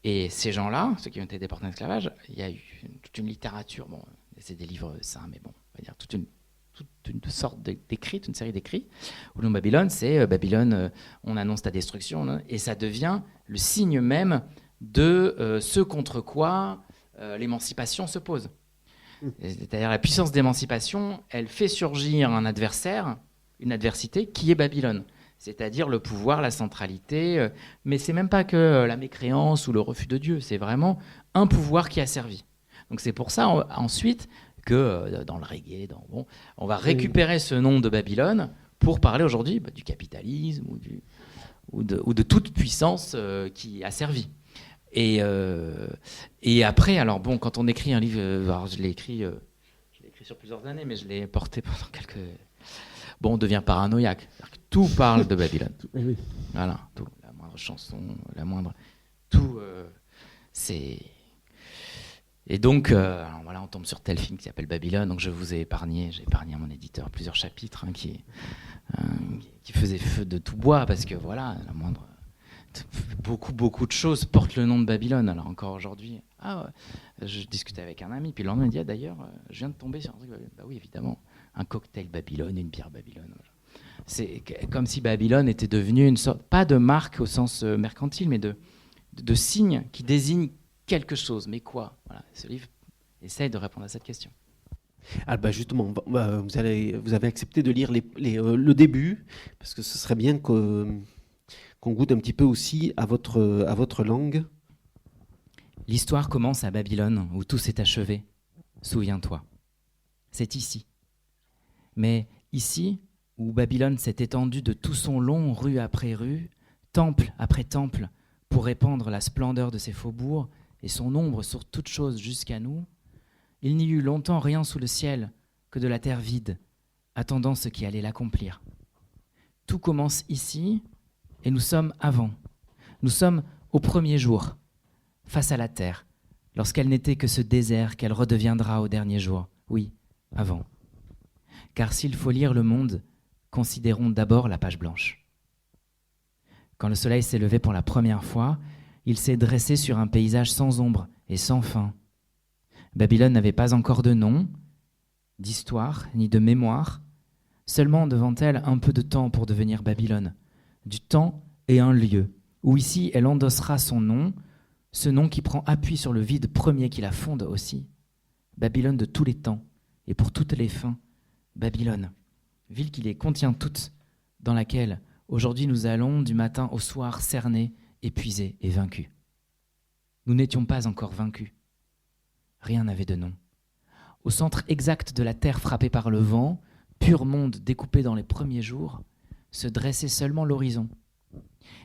Et ces gens-là, ceux qui ont été déportés en esclavage, il y a eu toute une littérature, c'est des livres saints, mais on va dire toute une sorte d'écrits, une série d'écrits, où le nom Babylone, c'est Babylone, on annonce ta destruction, et ça devient le signe même de ce contre quoi l'émancipation se pose. C'est-à-dire la puissance d'émancipation, elle fait surgir un adversaire, une adversité, qui est Babylone. C'est-à-dire le pouvoir, la centralité, mais c'est même pas que la mécréance ou le refus de Dieu, c'est vraiment un pouvoir qui a servi. Donc c'est pour ça ensuite que dans le reggae, on va récupérer ce nom de Babylone pour parler aujourd'hui du capitalisme ou de toute puissance qui a servi. Et après, quand on écrit un livre, je l'ai écrit sur plusieurs années, mais je l'ai porté pendant quelques... on devient paranoïaque. C'est-à-dire que tout parle de Babylone. Oui. Voilà, tout. La moindre chanson, tout, c'est... Et donc, on tombe sur tel film qui s'appelle Babylone, donc j'ai épargné à mon éditeur plusieurs chapitres qui faisaient feu de tout bois, parce que la moindre... Beaucoup de choses portent le nom de Babylone. Alors encore aujourd'hui, je discutais avec un ami, puis le lendemain il dit d'ailleurs, je viens de tomber sur un truc. Bah oui, évidemment, un cocktail Babylone, une bière Babylone. c'est comme si Babylone était devenue une sorte, pas de marque au sens mercantile, mais de signe qui désigne quelque chose. Mais quoi? Voilà, ce livre essaye de répondre à cette question. Ah bah justement, vous avez accepté de lire le début, parce que ce serait bien qu'on goûte un petit peu aussi à votre langue. L'histoire commence à Babylone, où tout s'est achevé. Souviens-toi. C'est ici. Mais ici, où Babylone s'est étendue de tout son long, rue après rue, temple après temple, pour répandre la splendeur de ses faubourgs et son ombre sur toute chose jusqu'à nous, il n'y eut longtemps rien sous le ciel que de la terre vide, attendant ce qui allait l'accomplir. Tout commence ici, et nous sommes avant. Nous sommes au premier jour, face à la terre, lorsqu'elle n'était que ce désert qu'elle redeviendra au dernier jour. Oui, avant. Car s'il faut lire le monde, considérons d'abord la page blanche. Quand le soleil s'est levé pour la première fois, il s'est dressé sur un paysage sans ombre et sans fin. Babylone n'avait pas encore de nom, d'histoire, ni de mémoire, seulement devant elle un peu de temps pour devenir Babylone, du temps et un lieu, où ici elle endossera son nom, ce nom qui prend appui sur le vide premier qui la fonde aussi. Babylone de tous les temps, et pour toutes les fins, Babylone, ville qui les contient toutes, dans laquelle aujourd'hui nous allons du matin au soir cernés, épuisés et vaincus. Nous n'étions pas encore vaincus. Rien n'avait de nom. Au centre exact de la terre frappée par le vent, pur monde découpé dans les premiers jours, se dressait seulement l'horizon.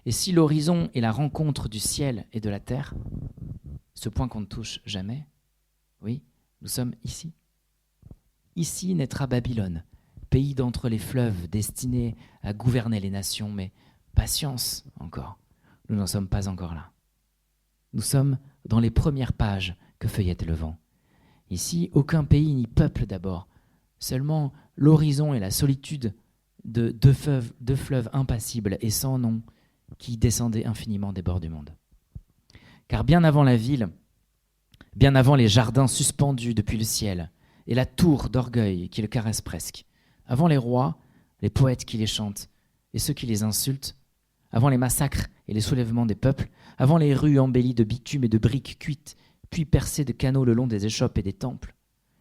Et si l'horizon est la rencontre du ciel et de la terre, ce point qu'on ne touche jamais, oui, nous sommes ici. Ici naîtra Babylone, pays d'entre les fleuves destiné à gouverner les nations, mais patience encore, nous n'en sommes pas encore là. Nous sommes dans les premières pages que feuillette le vent. Ici, aucun pays ni peuple d'abord, seulement l'horizon et la solitude de deux fleuves impassibles et sans nom qui descendaient infiniment des bords du monde. Car bien avant la ville, bien avant les jardins suspendus depuis le ciel et la tour d'orgueil qui le caresse presque, avant les rois, les poètes qui les chantent et ceux qui les insultent, avant les massacres et les soulèvements des peuples, avant les rues embellies de bitume et de briques cuites, puis percées de canaux le long des échoppes et des temples,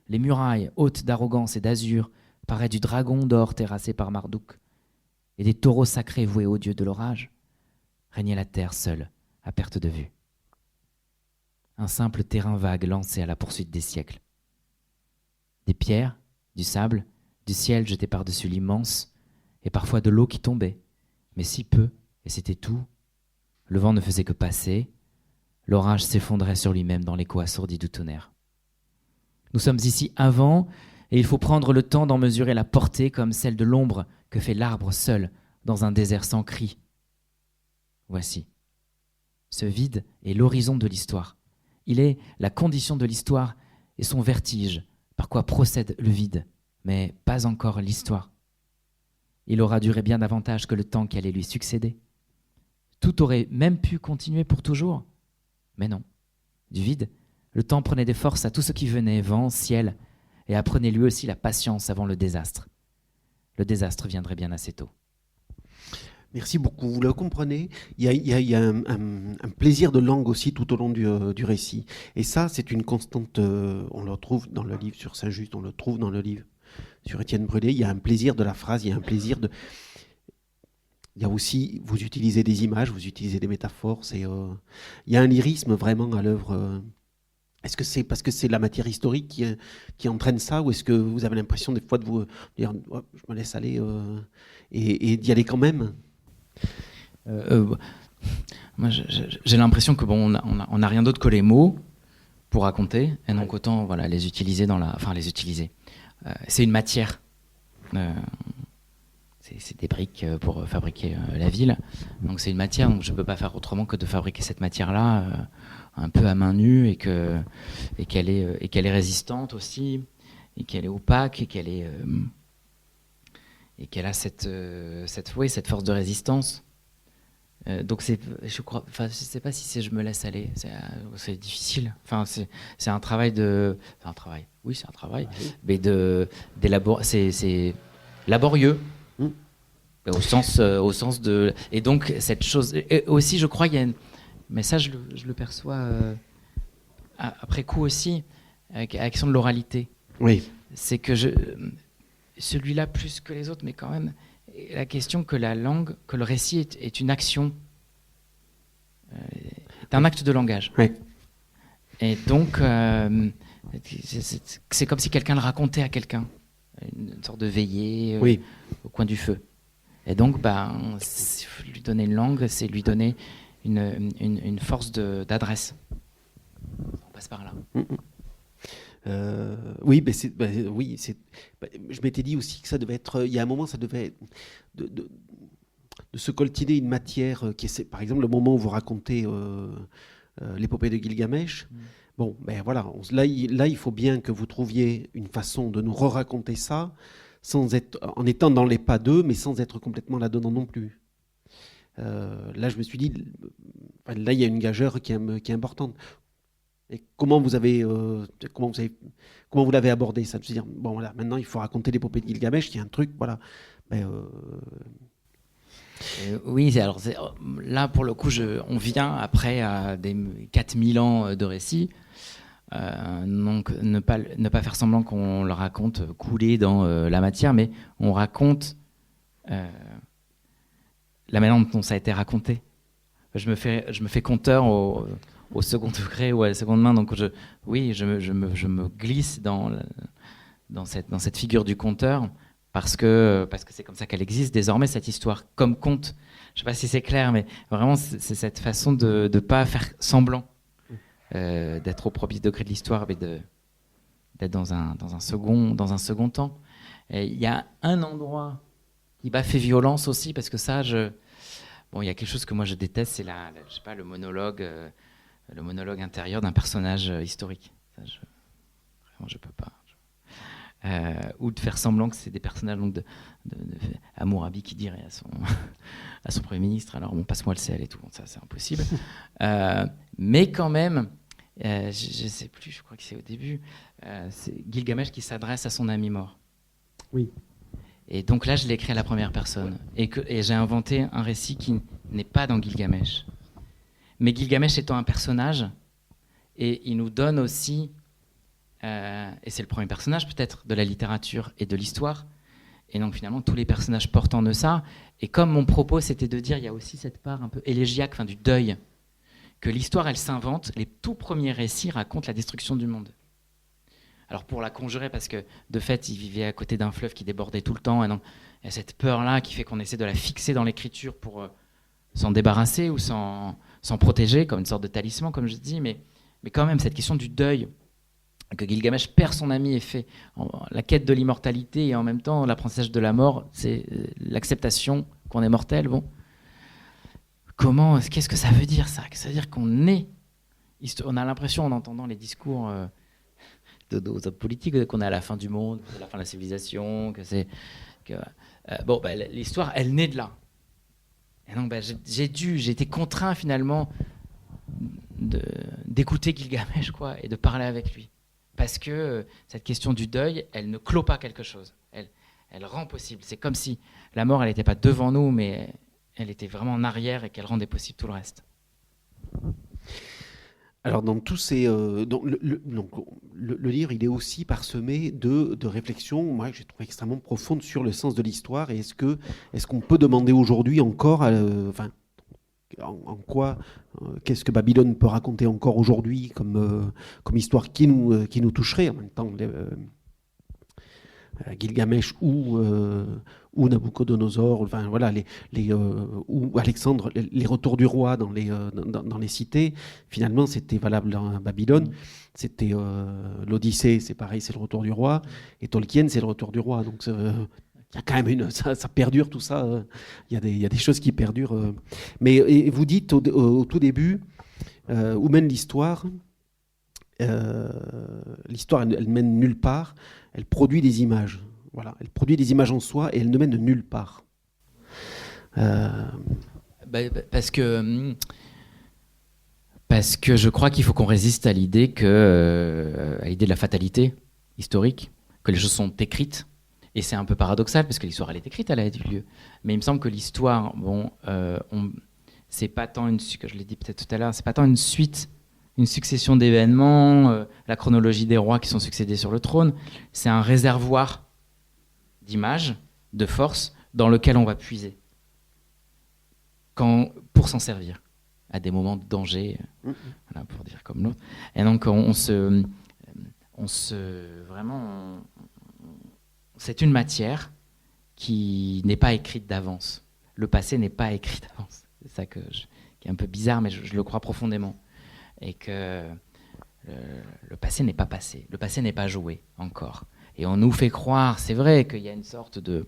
les murailles hautes d'arrogance et d'azur paraient du dragon d'or terrassé par Marduk, et des taureaux sacrés voués au dieu de l'orage, régnait la terre seule, à perte de vue. Un simple terrain vague lancé à la poursuite des siècles. Des pierres, du sable, du ciel jeté par-dessus l'immense, et parfois de l'eau qui tombait, mais si peu, et c'était tout. Le vent ne faisait que passer, l'orage s'effondrait sur lui-même dans l'écho assourdi du tonnerre. Nous sommes ici avant, et il faut prendre le temps d'en mesurer la portée comme celle de l'ombre que fait l'arbre seul dans un désert sans cri. Voici. Ce vide est l'horizon de l'histoire. Il est la condition de l'histoire et son vertige, par quoi procède le vide, mais pas encore l'histoire. Il aura duré bien davantage que le temps qui allait lui succéder. Tout aurait même pu continuer pour toujours. Mais non. Du vide, le temps prenait des forces à tout ce qui venait, vent, ciel, et apprenait lui aussi la patience avant le désastre. Le désastre viendrait bien assez tôt. Merci beaucoup. Vous le comprenez, il y a un plaisir de langue aussi tout au long du récit. Et ça, c'est une constante, on le retrouve dans le livre sur Saint-Just, on le trouve dans le livre sur Étienne Brûlé. Il y a un plaisir de la phrase, il y a un plaisir de... Il y a aussi, vous utilisez des images, vous utilisez des métaphores. Il y a un lyrisme vraiment à l'œuvre. Est-ce que c'est parce que c'est la matière historique qui entraîne ça, ou est-ce que vous avez l'impression des fois de vous dire oh, je me laisse aller et d'y aller quand même? Moi, j'ai l'impression que bon, on a rien d'autre que les mots pour raconter, et donc autant voilà les utiliser les utiliser. C'est une matière. C'est des briques pour fabriquer la ville. Donc c'est une matière, donc je ne peux pas faire autrement que de fabriquer cette matière-là un peu à main nue, et qu'elle est résistante aussi, et qu'elle est opaque, et qu'elle a cette force de résistance. Donc je sais pas si je me laisse aller, c'est difficile. Enfin c'est un travail oui c'est un travail, mais c'est laborieux. Au sens de... Et donc, cette chose... Et aussi, je crois, il y a une... Mais ça, je le perçois après coup aussi, avec la question de l'oralité. Oui. C'est que celui-là plus que les autres, mais quand même, la question que la langue, que le récit est une action, est un acte de langage. Oui. Et donc, c'est comme si quelqu'un le racontait à quelqu'un, une sorte de veillée Oui. au coin du feu. Et donc, lui donner une langue, c'est lui donner une force d'adresse. On passe par là. Oui, je m'étais dit aussi que ça devait être. Il y a un moment, ça devait être de se coltiner une matière qui est, par exemple, le moment où vous racontez l'épopée de Gilgamesh. Bon, ben voilà. Là, il faut bien que vous trouviez une façon de nous re-raconter ça, en étant dans les pas d'eux, mais sans être complètement là-dedans non plus. Là, je me suis dit, là, il y a une gageure qui est importante. Et comment vous l'avez abordé ça, de se dire bon voilà, maintenant il faut raconter l'épopée de Gilgamesh, il y a un truc, voilà. Oui, alors là pour le coup, on vient après des 4000 ans de récits. Donc ne pas faire semblant qu'on le raconte coulé dans la matière, mais on raconte la manière dont ça a été raconté. Je me fais conteur au second degré ou à la seconde main, donc je me glisse dans cette figure du conteur parce que c'est comme ça qu'elle existe désormais, cette histoire comme conte. Je sais pas si c'est clair, mais vraiment c'est cette façon de ne pas faire semblant d'être au premier degré de l'histoire, mais d'être dans un second temps. Il y a un endroit qui m'a fait violence aussi, parce que ça, il y a quelque chose que moi je déteste, c'est je sais pas, le monologue intérieur d'un personnage historique. Ça, vraiment, je peux pas. Ou de faire semblant que c'est des personnages, donc de Hammurabi qui dirait à son Premier ministre, alors bon, passe-moi le sel et tout, bon, ça c'est impossible. Mais quand même, je sais plus, je crois que c'est au début, c'est Gilgamesh qui s'adresse à son ami mort. Oui. Et donc là, je l'ai écrit à la première personne. Et j'ai inventé un récit qui n'est pas dans Gilgamesh. Mais Gilgamesh étant un personnage, et il nous donne aussi, et c'est le premier personnage peut-être de la littérature et de l'histoire, et donc finalement tous les personnages portent en eux ça, et comme mon propos c'était de dire, il y a aussi cette part un peu élégiaque, du deuil, que l'histoire elle s'invente, les tout premiers récits racontent la destruction du monde. Alors pour la conjurer, parce que de fait il vivait à côté d'un fleuve qui débordait tout le temps, et donc il y a cette peur-là qui fait qu'on essaie de la fixer dans l'écriture pour s'en débarrasser ou s'en protéger, comme une sorte de talisman, comme je dis, mais quand même, cette question du deuil, que Gilgamesh perd son ami et fait la quête de l'immortalité et en même temps l'apprentissage de la mort, c'est l'acceptation qu'on est mortel. Bon, qu'est-ce que ça veut dire ça? Ça veut dire qu'on est... On a l'impression en entendant les discours de nos hommes politiques qu'on est à la fin du monde, à la fin de la civilisation, l'histoire, elle naît de là. Et donc j'ai été contraint finalement d'écouter Gilgamesh, quoi, et de parler avec lui. Parce que cette question du deuil, elle ne clôt pas quelque chose. Elle rend possible. C'est comme si la mort, elle n'était pas devant nous, mais elle était vraiment en arrière et qu'elle rendait possible tout le reste. Alors, dans tous ces, le livre, il est aussi parsemé de réflexions, moi, que j'ai trouvé extrêmement profondes sur le sens de l'histoire. Et est-ce qu'on peut demander aujourd'hui encore, en quoi, qu'est-ce que Babylone peut raconter encore aujourd'hui comme histoire qui nous toucherait en même temps, Gilgamesh ou Nabucodonosor, enfin voilà, ou Alexandre, les retours du roi dans les cités. Finalement, c'était valable dans Babylone. C'était l'Odyssée, c'est pareil, c'est le retour du roi, et Tolkien, c'est le retour du roi. Donc il y a quand même ça perdure tout ça. Il y a des choses qui perdurent. Mais et vous dites au tout début, où mène l'histoire? L'histoire, elle mène nulle part. Elle produit des images. Voilà, elle produit des images en soi et elle ne mène nulle part. Parce que je crois qu'il faut qu'on résiste à l'idée de la fatalité historique, que les choses sont écrites Et c'est un peu paradoxal parce que l'histoire, elle est écrite, elle a eu lieu. Mais il me semble que l'histoire, c'est pas tant je l'ai dit peut-être tout à l'heure, c'est pas tant une suite, une succession d'événements, la chronologie des rois qui sont succédés sur le trône. C'est un réservoir d'images, de forces, dans lequel on va puiser pour s'en servir à des moments de danger, voilà, pour dire comme l'autre. Et donc c'est une matière qui n'est pas écrite d'avance. Le passé n'est pas écrit d'avance. C'est ça qui est un peu bizarre, mais je le crois profondément. Et que le passé n'est pas passé. Le passé n'est pas joué encore. Et on nous fait croire, c'est vrai, qu'il y a une sorte de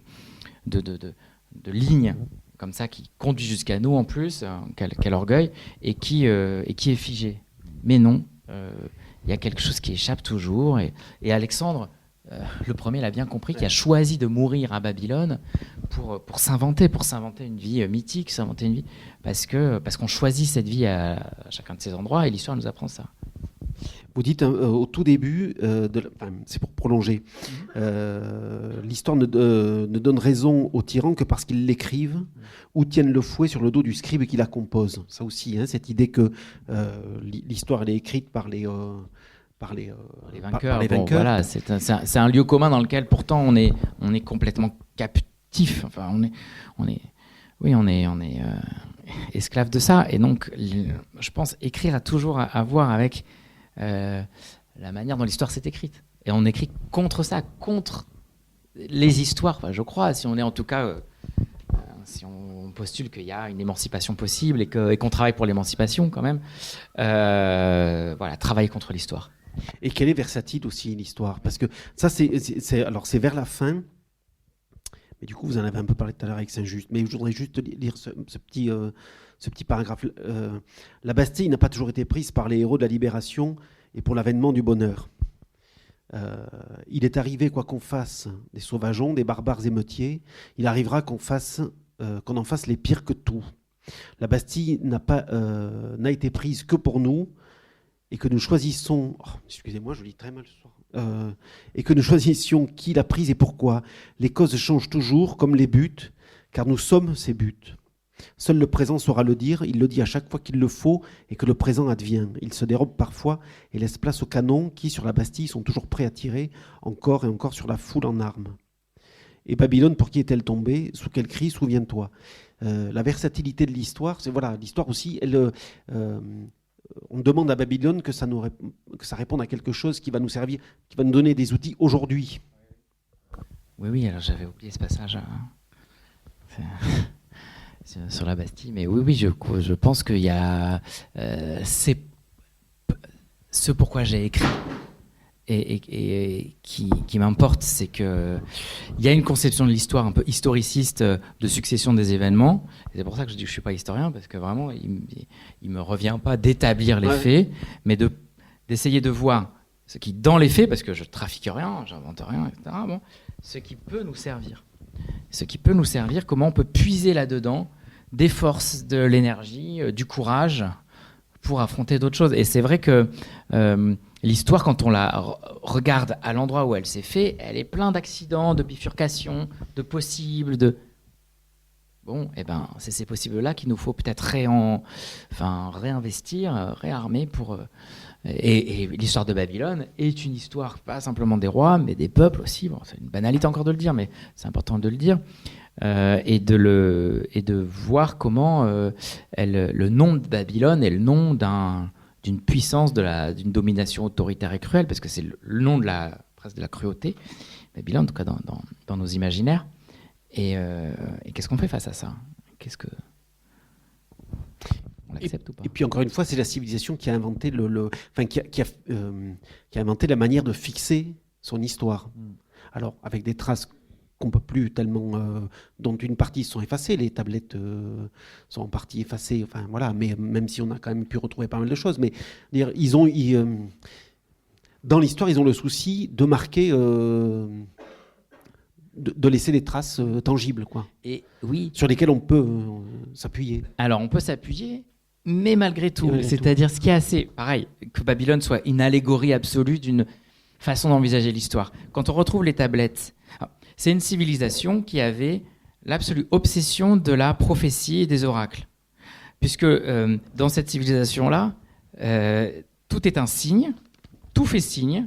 ligne comme ça qui conduit jusqu'à nous en plus, quel orgueil, et qui est figée. Mais non, il y a quelque chose qui échappe toujours. Et Alexandre, le premier l'a bien compris, qui a choisi de mourir à Babylone pour s'inventer une vie mythique, s'inventer une vie, parce qu'on choisit cette vie à chacun de ces endroits, et l'histoire nous apprend ça. Vous dites au tout début, c'est pour prolonger, l'histoire ne donne raison aux tyrans que parce qu'ils l'écrivent ou tiennent le fouet sur le dos du scribe qui la compose. Ça aussi, cette idée que l'histoire elle est écrite par les vainqueurs. Voilà, c'est un lieu commun dans lequel pourtant on est complètement captif. Enfin, on est esclave de ça. Et donc, je pense écrire a toujours à voir avec la manière dont l'histoire s'est écrite. Et on écrit contre ça, contre les histoires. Enfin, je crois, si on est en tout cas, si on postule qu'il y a une émancipation possible et qu'on travaille pour l'émancipation quand même, voilà, travailler contre l'histoire. Et qu'elle est versatile aussi, l'histoire. Parce que ça, c'est vers la fin. Mais du coup, vous en avez un peu parlé tout à l'heure avec Saint-Just. Mais je voudrais juste lire ce petit paragraphe. La Bastille n'a pas toujours été prise par les héros de la libération et pour l'avènement du bonheur. Il est arrivé, quoi qu'on fasse, des sauvageons, des barbares émeutiers, il arrivera qu'on en fasse les pires que tout. La Bastille n'a été prise que pour nous, et que nous choisissons... excusez-moi, je lis très mal ce soir. Et que nous choisissions qui l'a prise et pourquoi. Les causes changent toujours, comme les buts, car nous sommes ces buts. Seul le présent saura le dire, il le dit à chaque fois qu'il le faut, et que le présent advient. Il se dérobe parfois et laisse place aux canons qui, sur la Bastille, sont toujours prêts à tirer, encore et encore sur la foule en armes. Et Babylone, pour qui est-elle tombée? Sous quel cri? Souviens-toi. La versatilité de l'histoire, c'est voilà, l'histoire aussi, on demande à Babylone que ça réponde à quelque chose qui va nous servir, qui va nous donner des outils aujourd'hui. Oui, alors j'avais oublié ce passage sur la Bastille, mais oui, je pense qu'il y a ce pourquoi j'ai écrit et qui m'importe, c'est qu'il y a une conception de l'histoire un peu historiciste de succession des événements. Et c'est pour ça que je dis que je ne suis pas historien, parce que vraiment, il ne me revient pas d'établir les faits, mais d'essayer de voir ce qui, dans les faits, parce que je ne trafique rien, j'invente rien, etc., ce qui peut nous servir. Ce qui peut nous servir, comment on peut puiser là-dedans des forces, de l'énergie, du courage pour affronter d'autres choses. Et c'est vrai que l'histoire, quand on la regarde à l'endroit où elle s'est faite, elle est pleine d'accidents, de bifurcations, de possibles, Bon, c'est ces possibles-là qu'il nous faut peut-être réinvestir, réarmer pour... Et l'histoire de Babylone est une histoire, pas simplement des rois, mais des peuples aussi. Bon, c'est une banalité encore de le dire, mais c'est important de le dire. Et de voir comment le nom de Babylone est le nom d'une puissance, d'une domination autoritaire et cruelle, parce que c'est le nom presque de la cruauté, Babylone, en tout cas dans nos imaginaires. Et qu'est-ce qu'on fait face à ça? On l'accepte ou pas? Et puis encore une fois, c'est la civilisation qui a inventé qui a inventé la manière de fixer son histoire. Alors, avec des traces qu'on peut plus tellement, dont une partie sont effacées, les tablettes sont en partie effacées, enfin voilà, mais même si on a quand même pu retrouver pas mal de choses, mais dans l'histoire, ils ont le souci de marquer, de laisser des traces tangibles, quoi. Et oui, sur lesquelles on peut s'appuyer. Alors on peut s'appuyer, mais malgré tout, c'est-à-dire ce qui est assez, pareil, que Babylone soit une allégorie absolue d'une façon d'envisager l'histoire. Quand on retrouve les tablettes, C'est une civilisation qui avait l'absolue obsession de la prophétie et des oracles. Puisque dans cette civilisation-là, tout est un signe, tout fait signe,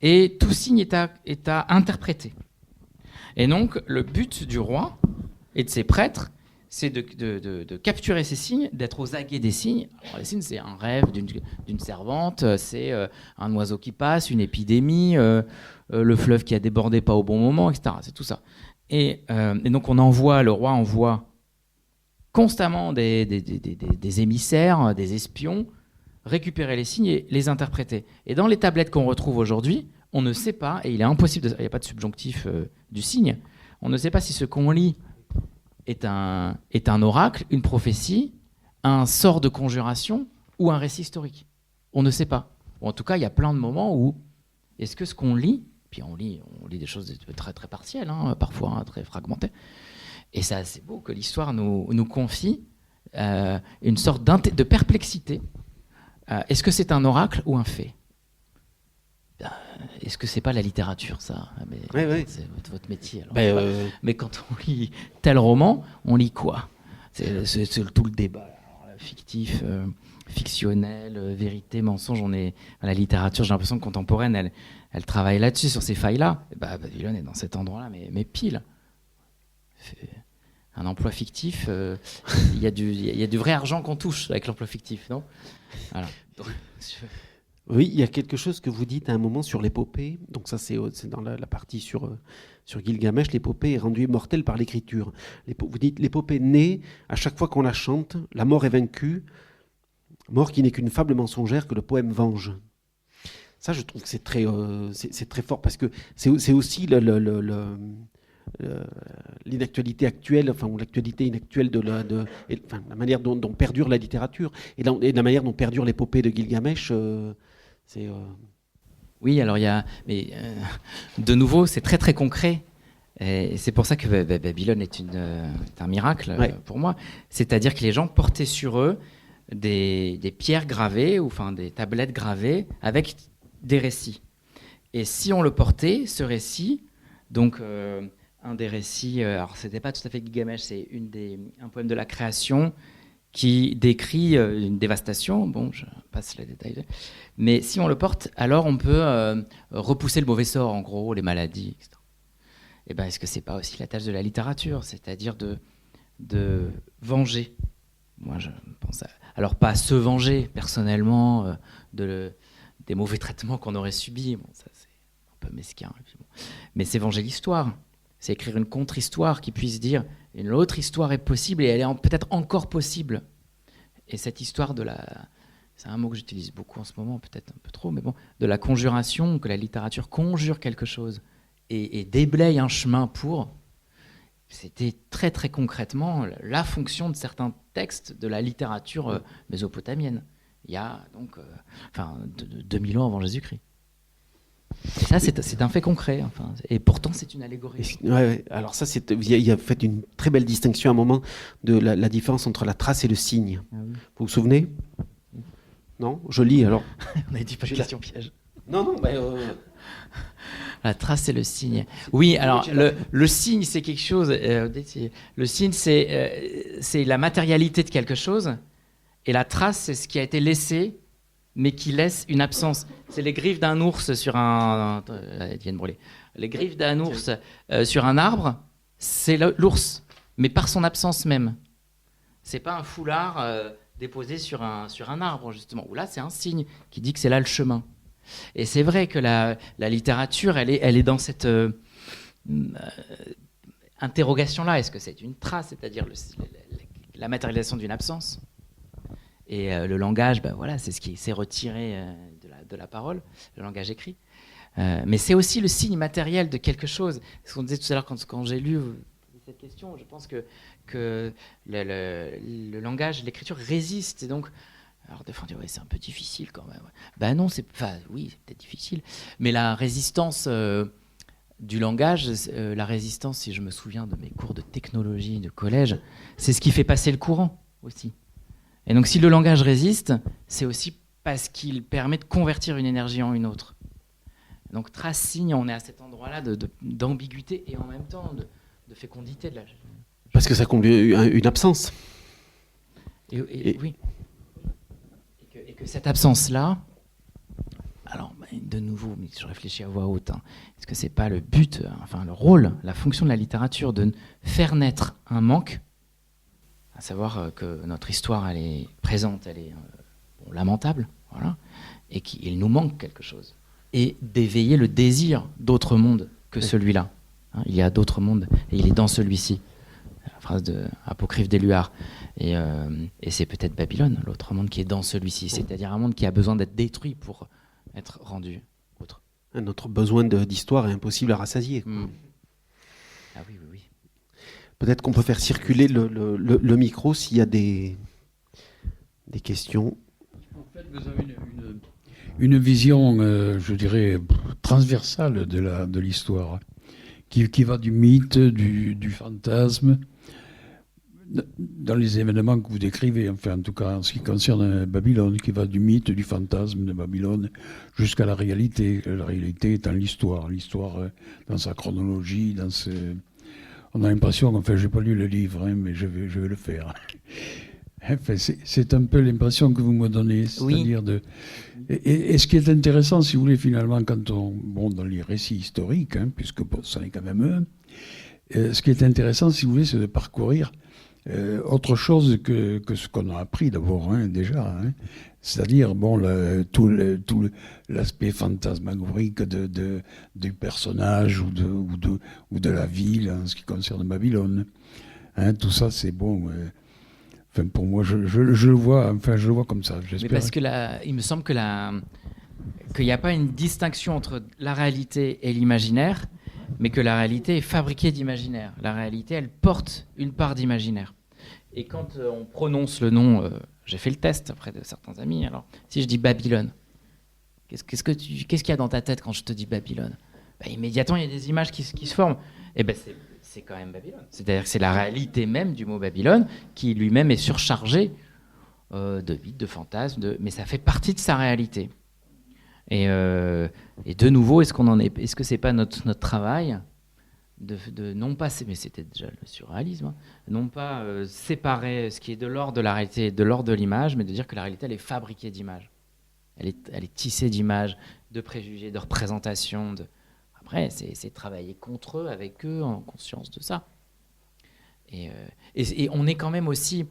et tout signe est à interpréter. Et donc, le but du roi et de ses prêtres, c'est de capturer ces signes, d'être aux aguets des signes. Alors, les signes, c'est un rêve d'une servante, c'est un oiseau qui passe, une épidémie, le fleuve qui a débordé pas au bon moment, etc. C'est tout ça. Et donc, le roi envoie constamment des émissaires, des espions, récupérer les signes et les interpréter. Et dans les tablettes qu'on retrouve aujourd'hui, on ne sait pas, et il est impossible, il n'y a pas de subjonctif du signe, on ne sait pas si ce qu'on lit est un oracle, une prophétie, un sort de conjuration ou un récit historique. On ne sait pas. Ou en tout cas, il y a plein de moments où est-ce que ce qu'on lit, puis on lit des choses très, très partielles, parfois très fragmentées, et c'est assez beau que l'histoire nous confie une sorte de perplexité. Est-ce que c'est un oracle ou un fait ? Est-ce que c'est pas la littérature, ça ? Oui. C'est votre métier. Alors, mais quand on lit tel roman, on lit quoi ? C'est tout le débat. Alors, fictif, fictionnel, vérité, mensonge. La littérature, j'ai l'impression que contemporaine, elle travaille là-dessus, sur ces failles-là. Babylone est dans cet endroit-là, mais pile. C'est un emploi fictif. Il y a du vrai argent qu'on touche avec l'emploi fictif, non ? Voilà. Oui, il y a quelque chose que vous dites à un moment sur l'épopée. Donc ça, c'est dans la partie sur Gilgamesh. L'épopée est rendue immortelle par l'écriture. Vous dites, l'épopée naît à chaque fois qu'on la chante. La mort est vaincue. Mort qui n'est qu'une fable mensongère que le poème venge. Ça, je trouve que c'est très fort parce que c'est aussi l'inactualité actuelle, ou l'actualité inactuelle la manière dont perdure la littérature et la manière dont perdure l'épopée de Gilgamesh. Oui, alors mais de nouveau, c'est très très concret. Et c'est pour ça que Babylone est un miracle pour moi. C'est-à-dire que les gens portaient sur eux des pierres gravées, ou des tablettes gravées avec des récits. Et si on le portait, ce récit, donc un des récits, alors c'était pas tout à fait Gilgamesh, c'est un poème de la création qui décrit une dévastation. Bon, je passe les détails. Mais si on le porte, alors on peut repousser le mauvais sort, en gros, les maladies, etc. Et est-ce que c'est pas aussi la tâche de la littérature, c'est-à-dire de venger ? Moi, je pense alors pas se venger personnellement des mauvais traitements qu'on aurait subis. Bon, ça c'est un peu mesquin. Mais c'est venger l'histoire. C'est écrire une contre-histoire qui puisse dire une autre histoire est possible et elle est peut-être encore possible. Et cette histoire c'est un mot que j'utilise beaucoup en ce moment, peut-être un peu trop, mais bon, de la conjuration, que la littérature conjure quelque chose et déblaye un chemin pour. C'était très très concrètement la fonction de certains textes de la littérature mésopotamienne. Il y a donc 2000 ans avant Jésus-Christ. Et ça, c'est un fait concret. Et pourtant, c'est une allégorie. Ouais. Alors ça, il a fait une très belle distinction à un moment de la différence entre la trace et le signe. Ah oui. Vous vous souvenez ? Non ? Je lis alors. On a dit pas de question piège. Non. La trace et le signe. Oui, alors le signe, c'est quelque chose. Le signe, c'est la matérialité de quelque chose. Et la trace, c'est ce qui a été laissé, mais qui laisse une absence. C'est les griffes d'un ours sur un... Diane Brûlé. Les griffes d'un ours sur un arbre, c'est l'ours, mais par son absence même. C'est pas un foulard déposé sur un arbre, justement. Ou là, c'est un signe qui dit que c'est là le chemin. Et c'est vrai que la littérature, elle est dans cette interrogation-là. Est-ce que c'est une trace, c'est-à-dire la matérialisation d'une absence ? Et le langage, c'est ce qui s'est retiré de la parole, le langage écrit. Mais c'est aussi le signe matériel de quelque chose. Ce qu'on disait tout à l'heure quand j'ai lu cette question, je pense que le langage, l'écriture résiste. Et donc, alors des fois on dit c'est un peu difficile quand même. Non, c'est peut-être difficile. Mais la résistance du langage, la résistance, si je me souviens de mes cours de technologie de collège, c'est ce qui fait passer le courant aussi. Et donc si le langage résiste, c'est aussi parce qu'il permet de convertir une énergie en une autre. Donc Tracy, on est à cet endroit-là d'ambiguïté et en même temps de fécondité de la. Parce que ça comble une absence. Oui. Et que cette absence-là, alors de nouveau, mais je réfléchis à voix haute, est-ce que c'est pas le but, enfin le rôle, la fonction de la littérature de faire naître un manque, à savoir que notre histoire, elle est présente, elle est lamentable, voilà, et qu'il nous manque quelque chose, et d'éveiller le désir d'autre monde que celui-là. Il y a d'autres mondes, et il est dans celui-ci. La phrase de Apocryphe d'Éluard. Et c'est peut-être Babylone, l'autre monde qui est dans celui-ci, c'est-à-dire un monde qui a besoin d'être détruit pour être rendu autre. Notre besoin d'histoire est impossible à rassasier. Ah oui. Peut-être qu'on peut faire circuler le micro s'il y a des questions. En fait, vous avez une vision, je dirais, transversale de l'histoire, qui va du mythe, du fantasme, dans les événements que vous décrivez, enfin en tout cas en ce qui concerne Babylone, qui va du mythe, du fantasme de Babylone jusqu'à la réalité étant l'histoire dans sa chronologie, on a l'impression, enfin j'ai pas lu le livre, mais je vais le faire. Enfin, c'est un peu l'impression que vous me donnez, c'est-à-dire et ce qui est intéressant, si vous voulez, finalement, dans les récits historiques, puisque ça en est quand même ce qui est intéressant, si vous voulez, c'est de parcourir autre chose que ce qu'on a appris d'abord, déjà. C'est-à-dire, tout l'aspect fantasmagorique du personnage ou de la ville en ce qui concerne Babylone. Tout ça, c'est bon. Enfin, pour moi, je le vois comme ça. Mais parce que il me semble qu'il n'y a pas une distinction entre la réalité et l'imaginaire, mais que la réalité est fabriquée d'imaginaire. La réalité, elle porte une part d'imaginaire. Et quand on prononce le nom, j'ai fait le test auprès de certains amis, alors si je dis Babylone, qu'est-ce qu'il y a dans ta tête quand je te dis Babylone ? Immédiatement, il y a des images qui se forment. Et c'est quand même Babylone. C'est-à-dire que c'est la réalité même du mot Babylone qui lui-même est surchargé de mythes, de fantasmes, mais ça fait partie de sa réalité. Et de nouveau, est-ce que c'est pas notre travail de non pas, mais c'était déjà le surréalisme, non pas séparer ce qui est de l'ordre de la réalité et de l'ordre de l'image, mais de dire que la réalité, elle est fabriquée d'images. Elle est tissée d'images, de préjugés, de représentations. Après, c'est travailler contre eux, avec eux, en conscience de ça. Et on est quand même aussi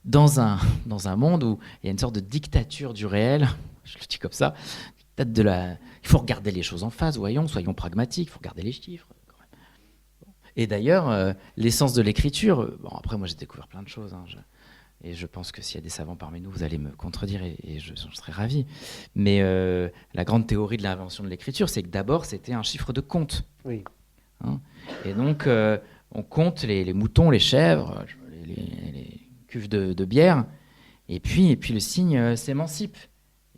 dans un monde où il y a une sorte de dictature du réel, je le dis comme ça, il faut regarder les choses en face, soyons pragmatiques, il faut regarder les chiffres. Quand même. Et d'ailleurs, l'essence de l'écriture, après moi j'ai découvert plein de choses, et je pense que s'il y a des savants parmi nous, vous allez me contredire et je serai ravi. Mais la grande théorie de l'invention de l'écriture, c'est que d'abord c'était un chiffre de compte. Oui. Et donc on compte les moutons, les chèvres, les cuves de bière, et puis le cygne s'émancipe.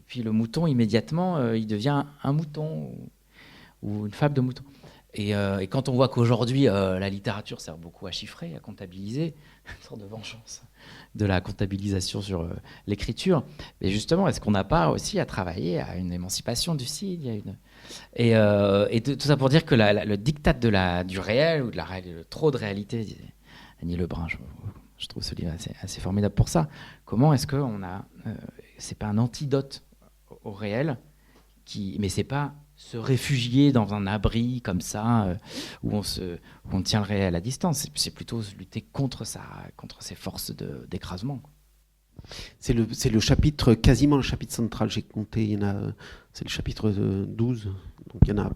Puis le mouton, immédiatement, il devient un mouton ou une fable de mouton. Et quand on voit qu'aujourd'hui, la littérature sert beaucoup à chiffrer, à comptabiliser, une sorte de vengeance de la comptabilisation sur l'écriture, mais justement, est-ce qu'on n'a pas aussi à travailler à une émancipation du cygne et tout ça pour dire que le diktat du réel ou le trop de réalité, disait Annie Lebrun, je trouve ce livre assez formidable pour ça. Comment est-ce qu'on a... c'est pas un antidote au réel, mais c'est pas se réfugier dans un abri comme ça où on tient le réel à distance. C'est plutôt lutter contre ces forces d'écrasement. C'est le chapitre, quasiment le chapitre central. J'ai compté, c'est le chapitre 12. Donc il y en a,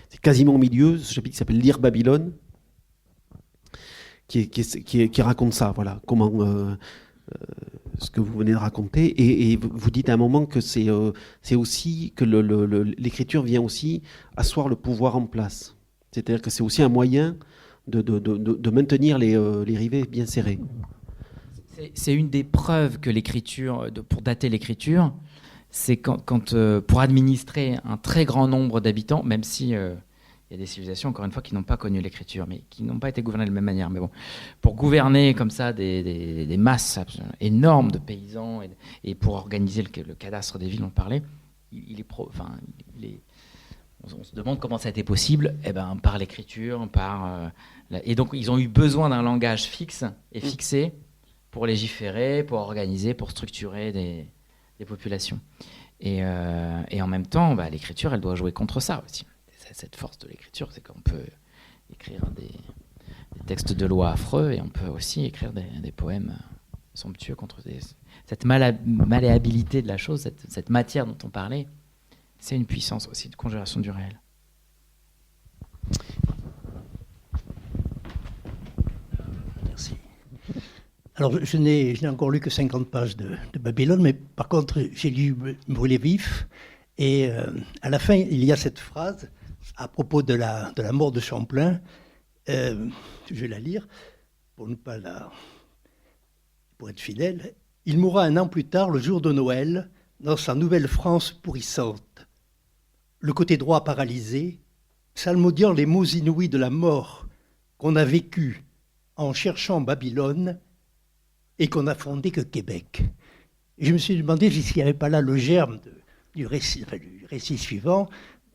c'est quasiment au milieu. Ce chapitre qui s'appelle Lire Babylone, qui raconte ça. Voilà, comment ce que vous venez de raconter, et vous dites à un moment que c'est aussi que l'écriture vient aussi asseoir le pouvoir en place. C'est-à-dire que c'est aussi un moyen de maintenir les rivets bien serrés. C'est une des preuves que l'écriture, pour dater l'écriture, c'est quand pour administrer un très grand nombre d'habitants, même si il y a des civilisations, encore une fois, qui n'ont pas connu l'écriture, mais qui n'ont pas été gouvernées de la même manière. Mais bon, pour gouverner comme ça des masses énormes de paysans et pour organiser le cadastre des villes, on parlait, on se demande comment ça a été possible. Eh ben, par l'écriture, et donc ils ont eu besoin d'un langage fixe et fixé pour légiférer, pour organiser, pour structurer des populations. Et en même temps, l'écriture, elle doit jouer contre ça aussi. Cette force de l'écriture, c'est qu'on peut écrire des textes de loi affreux, et on peut aussi écrire des poèmes somptueux contre cette malléabilité de la chose, cette matière dont on parlait. C'est une puissance aussi de conjuration du réel. Merci. Alors, je n'ai encore lu que 50 pages de Babylone, mais par contre, j'ai lu Brûlé vif, et à la fin, il y a cette phrase à propos de la mort de Champlain. Je vais la lire pour être fidèle. Il mourra un an plus tard, le jour de Noël, dans sa nouvelle France pourrissante. Le côté droit paralysé, psalmodiant les mots inouïs de la mort qu'on a vécu en cherchant Babylone et qu'on n'a fondé que Québec. Et je me suis demandé s'il n'y avait pas là le germe du récit suivant.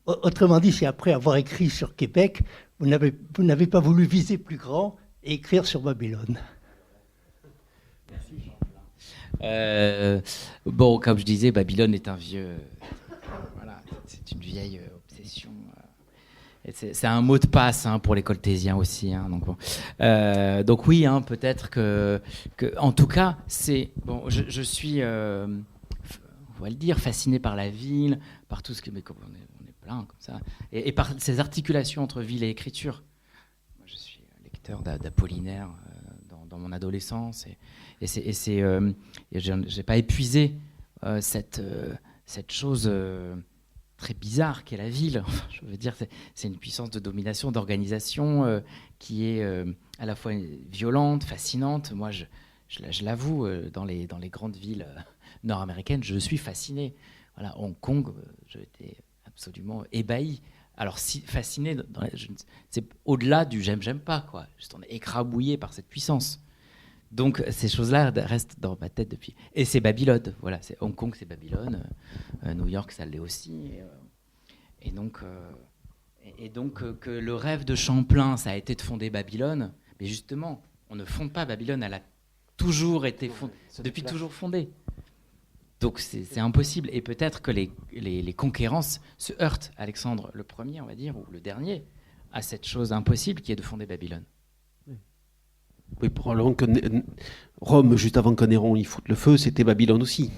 Autrement dit, si après avoir écrit sur Québec, vous n'avez pas voulu viser plus grand et écrire sur Babylone. Bon, comme je disais, Babylone est un vieux... Voilà, c'est une vieille obsession. Et c'est un mot de passe pour les coltésiens aussi. Donc oui, peut-être que... En tout cas, je suis, on va le dire, fasciné par la ville, par tout ce que... Mais on est plein comme ça. Et par ces articulations entre ville et écriture. Moi, je suis lecteur d'Apollinaire dans mon adolescence, et j'ai pas épuisé cette chose très bizarre qu'est la ville. Je veux dire, c'est une puissance de domination, d'organisation qui est à la fois violente, fascinante. Moi, je l'avoue, dans les grandes villes nord-américaines, je suis fasciné. Voilà, Hong Kong, j'étais absolument ébahi. Alors, fasciné, c'est au-delà du j'aime pas, quoi. On est écrabouillé par cette puissance. Donc, ces choses-là restent dans ma tête depuis. Et c'est Babylone, voilà. Hong Kong, c'est Babylone. New York, ça l'est aussi. Et donc, que le rêve de Champlain, ça a été de fonder Babylone. Mais justement, on ne fonde pas Babylone, elle a toujours été depuis toujours fondée. Donc c'est impossible. Et peut-être que les conquérances se heurtent. Alexandre le premier, on va dire, ou le dernier, à cette chose impossible qui est de fonder Babylone. Oui, probablement que Rome, juste avant que Néron y foute le feu, c'était Babylone aussi.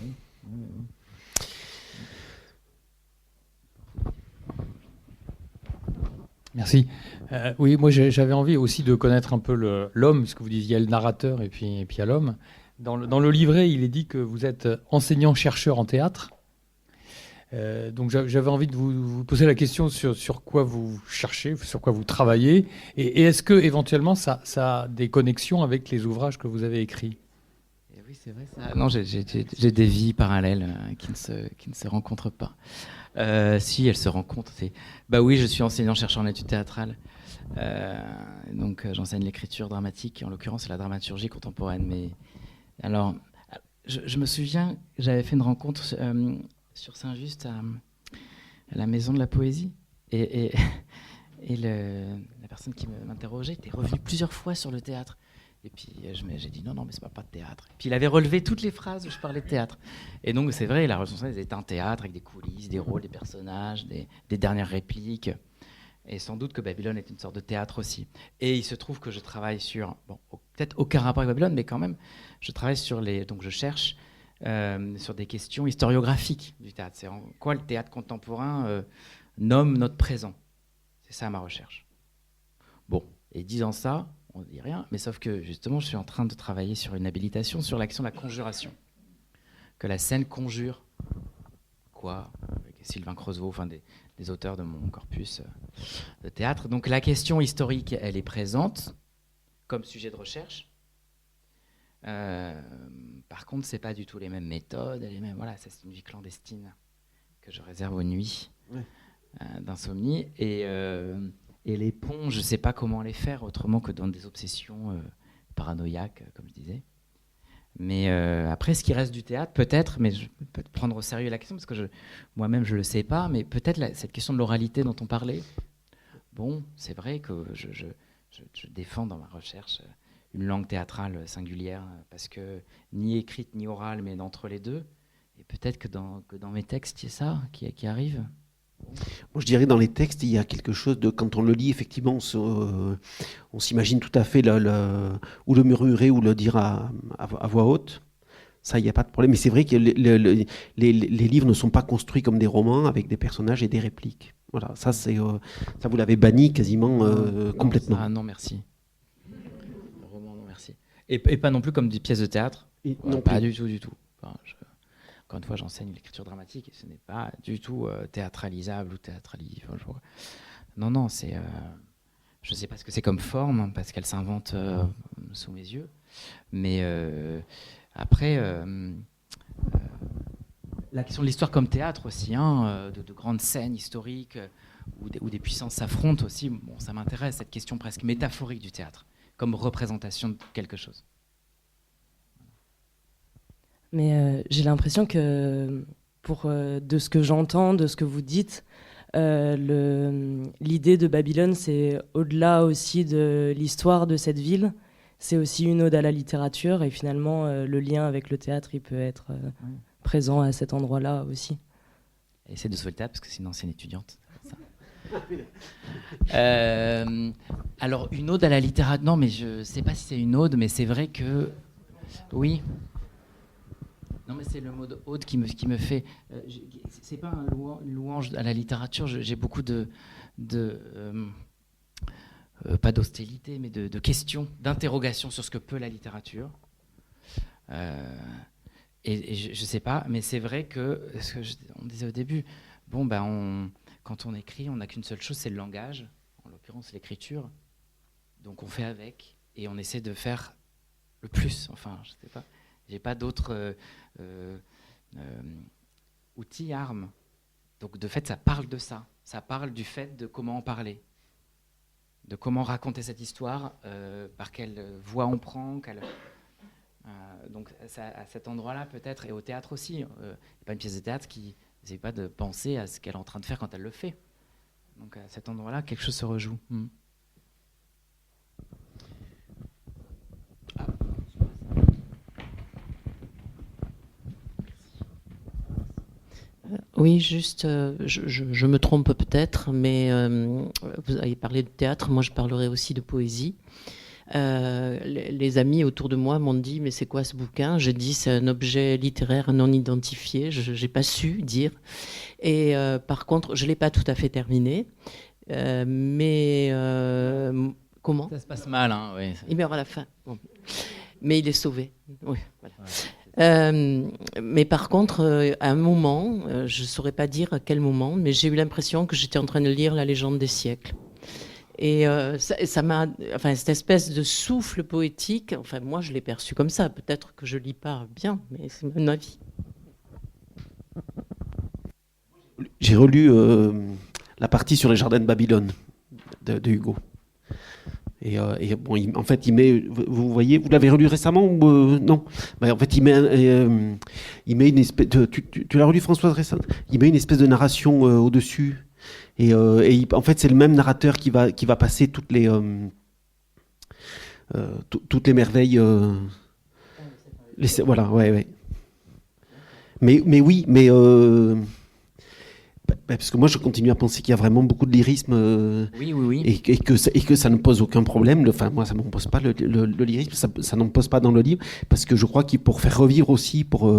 Merci. Oui, moi j'avais envie aussi de connaître un peu l'homme, parce que vous disiez il y a le narrateur et puis il y a l'homme. Dans le livret, il est dit que vous êtes enseignant-chercheur en théâtre. Donc j'avais envie de vous poser la question sur quoi vous cherchez, sur quoi vous travaillez, et est-ce que éventuellement ça a des connexions avec les ouvrages que vous avez écrits? Et oui, c'est vrai ça. Non, j'ai des vies parallèles qui ne se rencontrent pas. Si elles se rencontrent, oui, je suis enseignant-chercheur en études théâtrales. Donc j'enseigne l'écriture dramatique, en l'occurrence c'est la dramaturgie contemporaine. Mais alors, je me souviens, j'avais fait une rencontre sur Saint-Just à la Maison de la Poésie, et la personne qui m'interrogeait était revenue plusieurs fois sur le théâtre. Et puis j'ai dit non, mais c'est pas de théâtre. Et puis il avait relevé toutes les phrases où je parlais de théâtre. Et donc c'est vrai, la Renaissance était un théâtre avec des coulisses, des rôles, des personnages, des dernières répliques. Et sans doute que Babylone est une sorte de théâtre aussi. Et il se trouve que je travaille sur, peut-être aucun rapport avec Babylone, mais quand même, je travaille donc je cherche sur des questions historiographiques du théâtre. C'est en quoi le théâtre contemporain nomme notre présent. C'est ça ma recherche. Bon, et disant ça, on ne dit rien, mais sauf que justement, je suis en train de travailler sur une habilitation sur l'action de la conjuration. Que la scène conjure quoi, avec Sylvain Creusot, des auteurs de mon corpus de théâtre. Donc la question historique, elle est présente comme sujet de recherche. Par contre, c'est pas du tout les mêmes méthodes, voilà, ça c'est une vie clandestine que je réserve aux nuits d'insomnie. Et les ponts, je ne sais pas comment les faire autrement que dans des obsessions paranoïaques, comme je disais. Mais après, ce qui reste du théâtre, peut-être, mais je peux prendre au sérieux la question, parce que moi-même, je ne le sais pas, mais peut-être cette question de l'oralité dont on parlait. Bon, c'est vrai que je défends dans ma recherche une langue théâtrale singulière, parce que ni écrite ni orale, mais d'entre les deux. Et peut-être que dans mes textes, il y a ça qui arrive. Moi, je dirais dans les textes, il y a quelque chose de, quand on le lit, effectivement, on s'imagine tout à fait ou le murmurer ou le dire à voix haute. Ça, il n'y a pas de problème. Mais c'est vrai que les livres ne sont pas construits comme des romans avec des personnages et des répliques. Voilà, ça, ça vous l'avez banni quasiment complètement. Ah non, merci. Le roman, non, merci. Et pas non plus comme des pièces de théâtre. Non, pas du tout. Enfin, encore une fois, j'enseigne l'écriture dramatique et ce n'est pas du tout théâtralisable ou théâtralisé. Non, c'est. Je ne sais pas ce que c'est comme forme, hein, parce qu'elle s'invente sous mes yeux. Mais après, la question de l'histoire comme théâtre aussi, hein, de grandes scènes historiques où des puissances s'affrontent aussi, bon, ça m'intéresse, cette question presque métaphorique du théâtre, comme représentation de quelque chose. Mais j'ai l'impression que, de ce que j'entends, de ce que vous dites, l'idée de Babylone, c'est au-delà aussi de l'histoire de cette ville, c'est aussi une ode à la littérature, et finalement, le lien avec le théâtre, il peut être présent à cet endroit-là aussi. Essaie de sauver le théâtre, parce que sinon c'est une étudiante. Alors, une ode à la littérature, non, mais je ne sais pas si c'est une ode, mais c'est vrai que... Oui. Non, mais c'est le mot de ode qui me fait... c'est pas une louange à la littérature, j'ai beaucoup pas d'hostilité, mais de questions, d'interrogations sur ce que peut la littérature. Et je ne sais pas, mais c'est vrai que, on disait au début, bon, quand on écrit, on n'a qu'une seule chose, c'est le langage, en l'occurrence l'écriture. Donc on fait avec, et on essaie de faire le plus, enfin, je ne sais pas. J'ai pas d'autres outils, armes. Donc de fait, ça parle de ça. Ça parle du fait de comment en parler, de comment raconter cette histoire, par quelle voie on prend. Donc à cet endroit-là peut-être, et au théâtre aussi. Il n'y a pas une pièce de théâtre qui n'essaie pas de penser à ce qu'elle est en train de faire quand elle le fait. Donc à cet endroit-là, quelque chose se rejoue. Oui, juste, je me trompe peut-être, mais vous avez parlé de théâtre, moi je parlerai aussi de poésie. Les amis autour de moi m'ont dit, mais c'est quoi ce bouquin? J'ai dit, c'est un objet littéraire non identifié, je n'ai pas su dire. Et par contre, je ne l'ai pas tout à fait terminé, mais comment? Ça se passe mal, hein, oui. Il meurt à la fin. Bon. Mais il est sauvé. Oui, voilà. Ouais. Mais par contre, à un moment, je ne saurais pas dire à quel moment, mais j'ai eu l'impression que j'étais en train de lire La légende des siècles. Et ça m'a, enfin, cette espèce de souffle poétique, enfin, moi, je l'ai perçu comme ça. Peut-être que je ne lis pas bien, mais c'est mon avis. J'ai relu la partie sur les jardins de Babylone de Hugo. Et bon, en fait, il met, vous voyez, vous l'avez relu récemment ou non? En fait, il met une espèce de, tu l'as relu, Françoise, récemment? Il met une espèce de narration au-dessus. Et en fait, c'est le même narrateur qui va passer toutes les merveilles. Voilà, ouais. Mais oui, parce que moi, je continue à penser qu'il y a vraiment beaucoup de lyrisme. Oui. Et que ça ne pose aucun problème. Enfin, moi, ça ne me pose pas le lyrisme, ça ne me pose pas dans le livre, parce que je crois qu'il pour faire revivre aussi, pour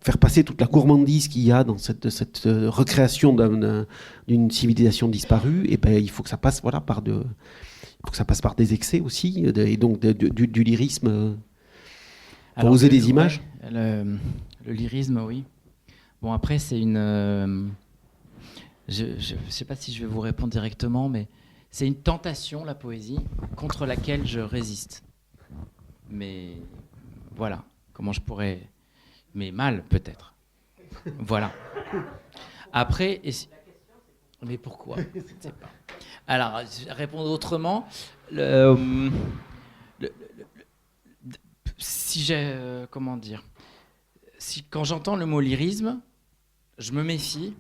faire passer toute la gourmandise qu'il y a dans cette recréation d'une civilisation disparue, et il faut que ça passe par des excès aussi, et donc du lyrisme pour oser des images. Le lyrisme, oui. Bon, après, c'est une... je ne sais pas si je vais vous répondre directement, mais c'est une tentation, la poésie, contre laquelle je résiste. Mais voilà, comment je pourrais... Mais mal, peut-être. Voilà. Après... Mais pourquoi? Je ne sais pas. Alors, je vais répondre autrement. si j'ai, comment dire, quand j'entends le mot lyrisme, je me méfie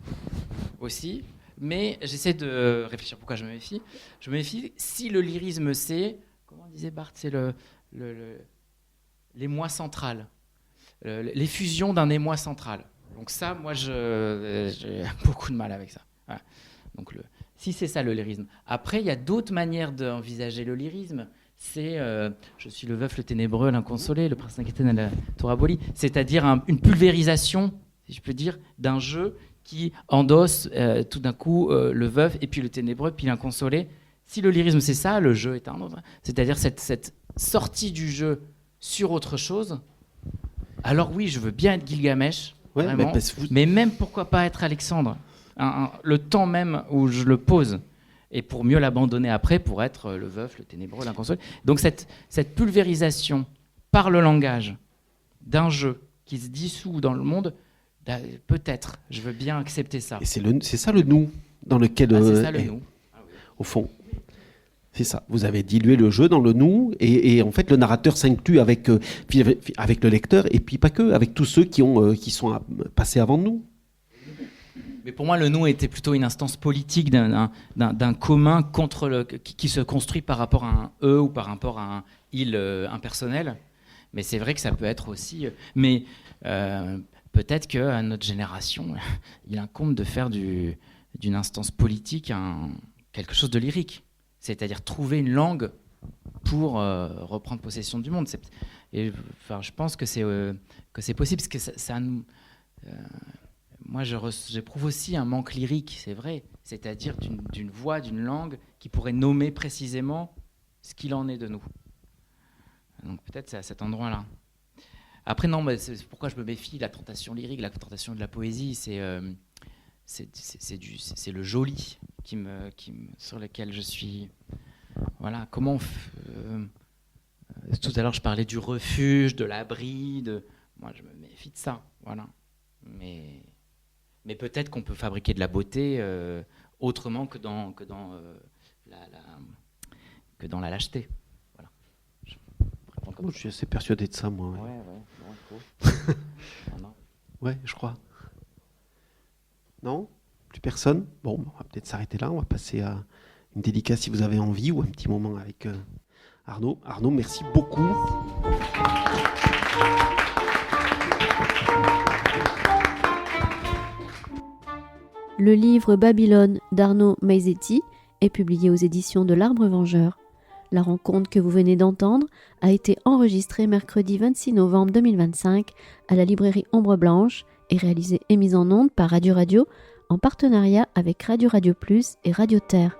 aussi, mais j'essaie de réfléchir pourquoi je me méfie. Je me méfie si le lyrisme c'est, comment disait Barthes, c'est l'émoi central, l'effusion d'un émoi central. Donc ça, moi, j'ai beaucoup de mal avec ça. Voilà. Donc si c'est ça le lyrisme. Après, il y a d'autres manières d'envisager le lyrisme. C'est je suis le veuf, le ténébreux, l'inconsolé, le prince inquiété à la tour abolie. C'est-à-dire une pulvérisation, si je peux dire, d'un jeu qui endosse tout d'un coup le veuf et puis le ténébreux, puis l'inconsolé. Si le lyrisme c'est ça, le jeu est un autre. C'est-à-dire cette sortie du jeu sur autre chose. Alors oui, je veux bien être Gilgamesh, vraiment, mais même pourquoi pas être Alexandre. Le temps même où je le pose. Et pour mieux l'abandonner après, pour être le veuf, le ténébreux, l'inconsolé. Donc cette pulvérisation par le langage d'un jeu qui se dissout dans le monde, peut-être, je veux bien accepter ça. Et c'est ça le nous dans lequel... c'est ça le nous. Au fond. C'est ça. Vous avez dilué le jeu dans le nous et en fait le narrateur s'inclut avec le lecteur et puis pas que, avec tous ceux qui sont passés avant nous. Mais pour moi, le nous était plutôt une instance politique d'un commun qui se construit par rapport à un eux ou par rapport à un il impersonnel. Mais c'est vrai que ça peut être aussi... Mais peut-être qu'à notre génération, il incombe de faire d'une instance politique quelque chose de lyrique. C'est-à-dire trouver une langue pour reprendre possession du monde. Je pense que c'est possible, parce que ça nous... moi, j'éprouve aussi un manque lyrique, c'est vrai. C'est-à-dire d'une voix, d'une langue qui pourrait nommer précisément ce qu'il en est de nous. Donc peut-être c'est à cet endroit-là. Après, non, mais c'est pourquoi je me méfie. La tentation lyrique, la tentation de la poésie, c'est le joli sur lequel je suis... Voilà, comment... tout à l'heure, je parlais du refuge, de l'abri. Moi, je me méfie de ça, voilà. Mais peut-être qu'on peut fabriquer de la beauté autrement que dans la lâcheté. Voilà. Je suis assez persuadé de ça, moi. Ouais, non, il faut. Non. Ouais, je crois. Non ? Plus personne ? Bon, on va peut-être s'arrêter là. On va passer à une dédicace si vous avez envie ou un petit moment avec Arnaud. Arnaud, merci beaucoup. Le livre Babylone d'Arnaud Maizetti est publié aux éditions de l'Arbre Vengeur. La rencontre que vous venez d'entendre a été enregistrée mercredi 26 novembre 2025 à la librairie Ombre Blanche et réalisée et mise en onde par Radio Radio en partenariat avec Radio Radio Plus et Radio Terre.